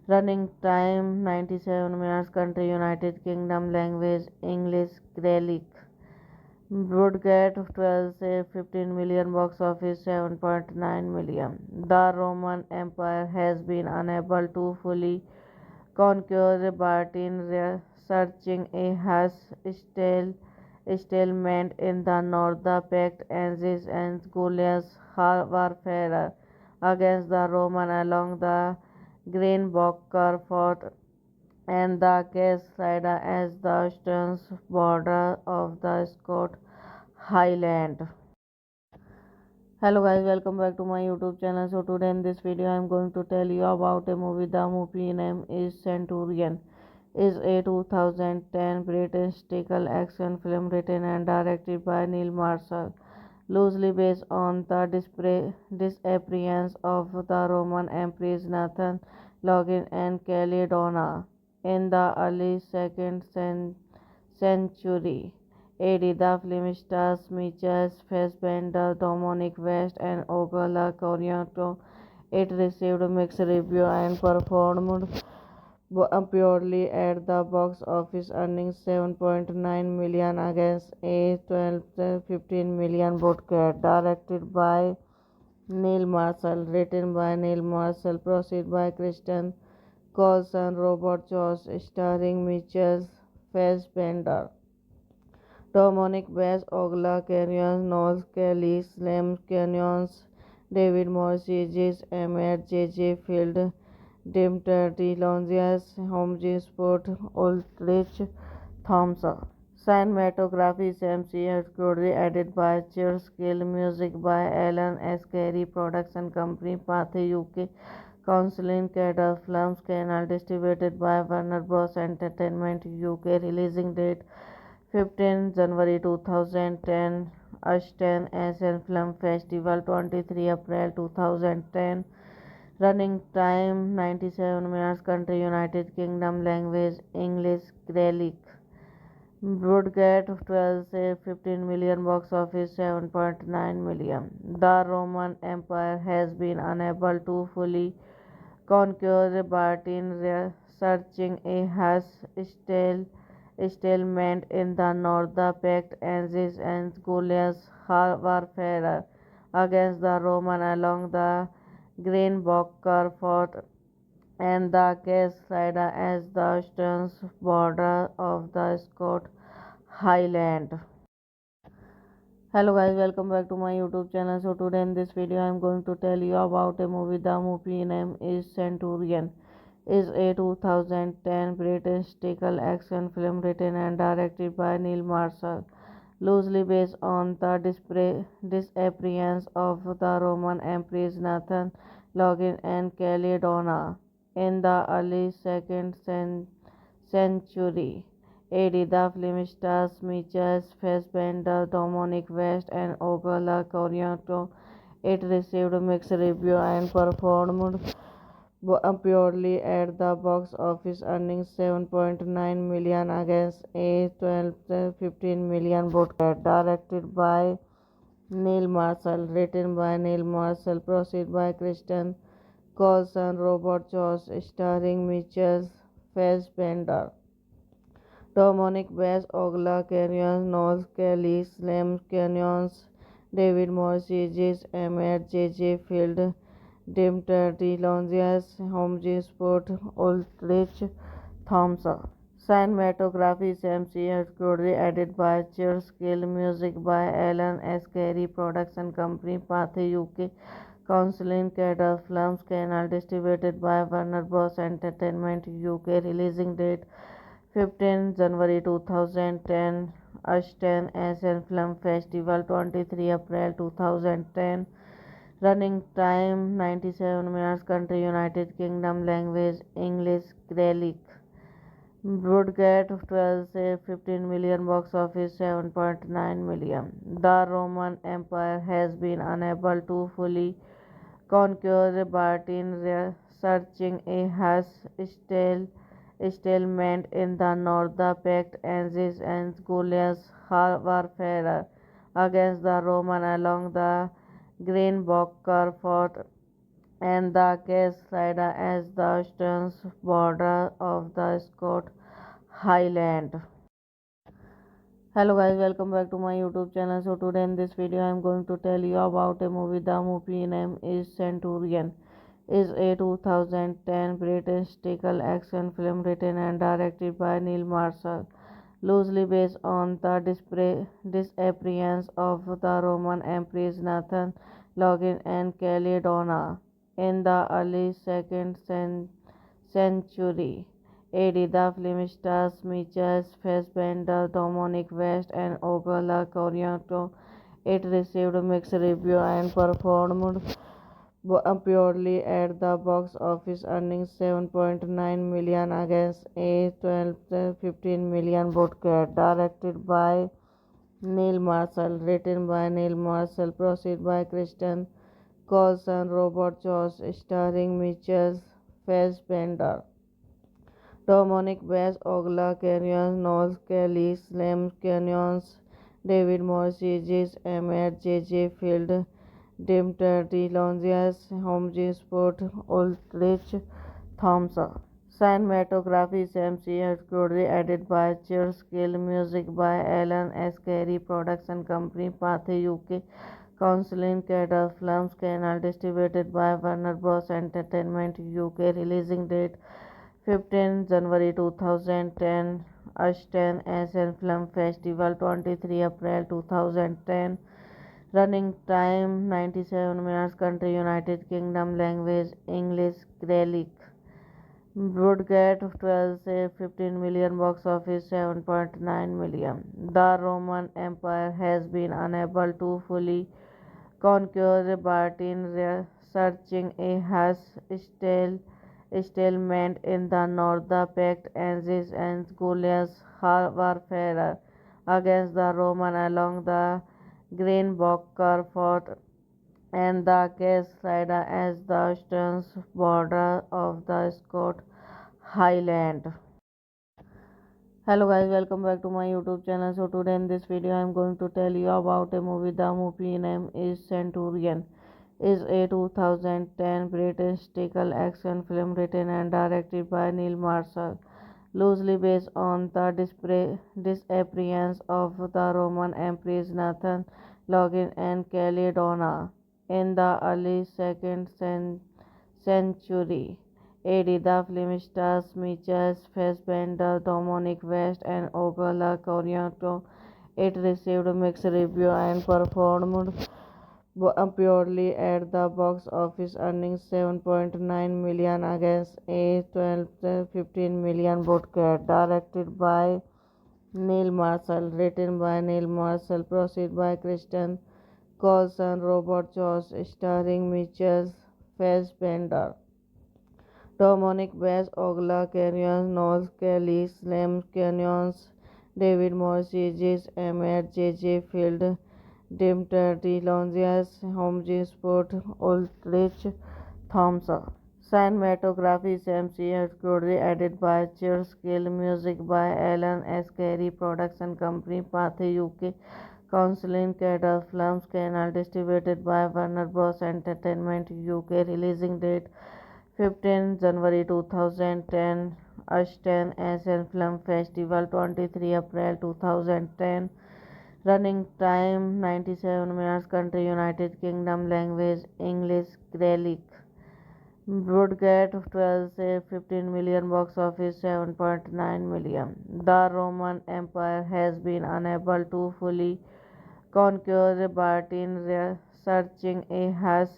running time 97 minutes, country United Kingdom, language English, Gaelic. Budget 12 say 15 million, box office 7.9 million. The Roman Empire has been unable to fully conquer Bartin, researching a harsh stalemate in the north. The pact ends and Goliath's warfare against the Roman along the Greenbacker fort and the Cascada as the eastern border of the Scott Highland. Hello guys, welcome back to my YouTube channel. So today in this video I am going to tell you about a movie. The movie name is Centurion. Is a 2010 British historical action film written and directed by Neil Marshall, loosely based on the disappearance of the Roman Empress Nathan Logan and Caledona in the early 2nd century AD. The film stars Mitchell Fassbender, Dominic West, and Ogola Coriato. It received mixed reviews and performed poorly at the box office, earning 7.9 million against a 15 million budget. Directed by Neil Marshall, written by Neil Marshall, proceed by Kristen Coulson, Robert Jones, starring Mitchell Fassbender, Dominic West, Ogla Canyons, Noel Kelly, Slim Canyons, David Morrissey, J. Emmett, J. Field, Dimterty, Longias, Homji Sport, Ulrich, Thompson. Cinematography Sam C. Curry, edited by Skill, music by Alan S. Carey, production company Pathé UK, Counseling Cadre Films, Canal, distributed by Warner Bros. Entertainment UK, releasing date 15 January 2010, Ashton Asian Film Festival 23 April 2010, running time 97 minutes, country United Kingdom, language English, Gaelic. Broadcast 12 say 15 million, box office 7.9 million. The Roman Empire has been unable to fully conquer Bartin, researching a harsh stalemate in the north. The pact ends and Goliath's warfare against the Roman along the Greenbacker fort and the Cascada as the eastern border of the Scott Highland. Hello guys, welcome back to my YouTube channel. So today in this video I am going to tell you about a movie. The movie name is Centurion. Is a 2010 British historical action film written and directed by Neil Marshall, loosely based on the disappearance of the Roman Empress Nathan Login and Caledona in the early 2nd century AD. The film stars Michael Fassbender, Dominic West, and Ogola Coriato. It received mixed reviews and performed purely at the box office, earning 7.9 million against a 12 to 15 million budget. Directed by Neil Marshall, written by Neil Marshall, produced by Kristen Coulson, Robert Jones, starring Michael Fassbender, Dominic West, Ogla Canyons, Noel Kelly, Slim Canyons, David Morses, Emmett J. Field, Dimterty, Longias, Homji Sport, Ulrich, Thompson. Cinematography Sam C. Curry, edited by Skill, music by Alan S. Carey, production company Pathé UK, Counseling Cadre Films, Canal, distributed by Warner Bros. Entertainment UK, releasing date 15 January 2010, Ashton Asian Film Festival 23 April 2010, running time 97 minutes, country United Kingdom, language English, Gaelic. Broadcast 12 say 15 million, box office 7.9 million. The Roman Empire has been unable to fully conquer Bartin, researching a harsh stalemate in the north. The pact ends and Goliath's warfare against the Roman along the Greenbacker fort and the Cascada as the eastern border of the Scott Highland. Hello guys, welcome back to my YouTube channel. So today in this video I am going to tell you about a movie. The movie name is Centurion. Is a 2010 British historical action film written and directed by Neil Marshall, loosely based on the disappearance of the Roman Empress Nathan Login and Caledona in the early 2nd century AD. The film stars Michael Fassbender, Dominic West, and Ogola Coriato. It received mixed reviews and performed purely at the box office, earning 7.9 million against a 12 to 15 million budget. Directed by Neil Marshall, written by Neil Marshall, produced by Kristen Coulson, Robert Jones, starring Michael Fassbender, Dominic West, Ogla Canyons, Noel Kelly, Slim Canyons, David Morses, Emmett J. Field, Dimterty, Longias, Homji Sport, Ulrich, Thompson. Cinematography Sam C. Curry, edited by Skill, music by Alan S. Carey, production company Pathé UK, Counseling Cadre Films, Canal, distributed by Warner Bros. Entertainment UK, releasing date 15 January 2010, Ashton Asian Film Festival 23 April 2010, running time 97 minutes, country United Kingdom, language English, Gaelic. would get 12 say 15 million, box office 7.9 million. The Roman Empire has been unable to fully conquer Bartin, researching a harsh stalemate in the north. The pact ends and Goliath's warfare against the Roman along the Greenbacker fort and the Cascade as the eastern border of the Scott Highland. Hello guys, welcome back to my YouTube channel. So today in this video I am going to tell you about a movie. The movie name is Centurion. Is a 2010 British historical action film written and directed by Neil Marshall, loosely based on the disappearance of the Roman Empress Nathan Login and Caledona in the early 2nd century AD. The film stars Michael Fassbender, Dominic West, and Ogola Coriato. It received mixed reviews and performed purely at the box office, earning 7.9 million against a 12-15 million budget. Directed by Neil Marshall, written by Neil Marshall, produced by Kristen Coulson, Robert Jones, starring Michael Fassbender, Dominic West, Ogla Canyons, Noel Kelly, Slim Canyons, David Morses, Emmett J. Field, Dimter DeLonges, Holmes Sport, Ulrich Thompson. Cinematography Sam C. Curry, edited by Cheers Gill, music by Alan S. Carey, production company Pathé UK, Counseling Cadre Films, Canal, distributed by Warner Bros. Entertainment UK, releasing date 15 January 2010, Austin Asian Film Festival 23 April 2010, running time 97 minutes, country United Kingdom, language English, Gaelic. Budget 12 say 15 million, box office 7.9 million. The Roman Empire has been unable to fully conquer Bartin, researching a harsh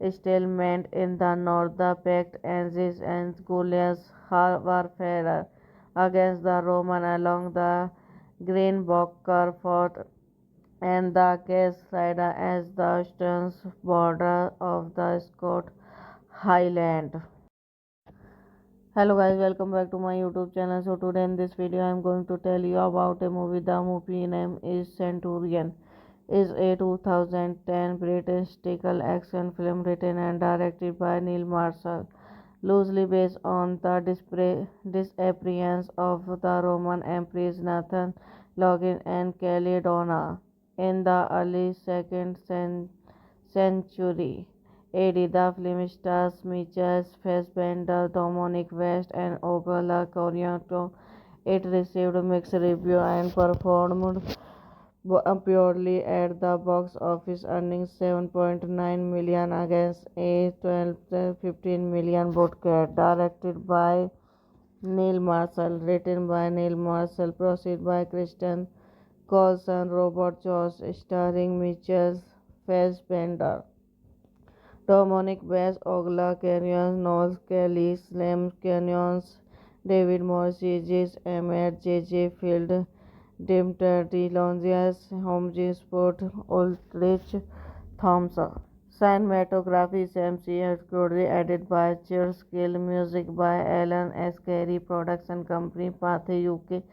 stalemate in the north. The pact ends and Goliath's warfare against the Roman along the Greenbacker fort and the Cascade as the eastern border of the Scott Highland. Hello guys, welcome back to my YouTube channel. So today in this video I am going to tell you about a movie. The movie name is Centurion. Is a 2010 British historical action film written and directed by Neil Marshall, loosely based on the disappearance of the Roman Empress Nathan Login and Caledona in the early 2nd century AD. The film stars Michael Fassbender, Dominic West, and Ogola Coriato. It received mixed reviews and performed purely at the box office, earning 7.9 million against a 12-15 million budget. Directed by Neil Marshall, written by Neil Marshall, produced by Kristen Coulson, Robert Jones, starring Michael Fassbender, Dominic West, Ogla Canyons, Noel Kelly, Slim Canyons, David Morses, Emmett J. Field, Dimter DeLonges, Holmes Sport, Ulrich Thompson. Cinematography Sam C. Curry, edited by Cheers Gill, music by Alan S. Carey, production company Pathé UK,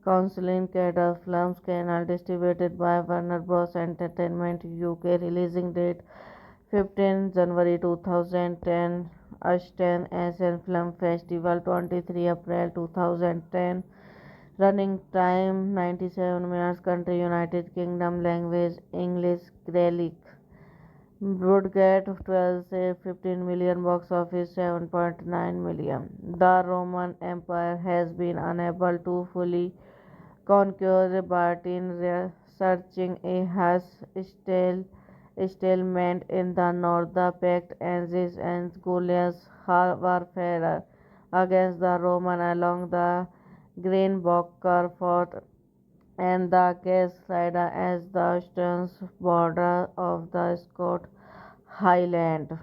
Counseling Cadre Films, Canal, distributed by Warner Bros. Entertainment UK, releasing date 15 January 2010, Austin Asian Film Festival 23 April 2010, running time 97 minutes, country United Kingdom, language English, Gaelic. Budget 12 say 15 million, box office 7.9 million. The Roman Empire has been unable to fully conquer Bartin, researching a harsh stalemate in the north. The pact ends and Goliath's warfare against the Roman along the Greenbacker fort and the Cascade as the eastern border of the Scott Highland.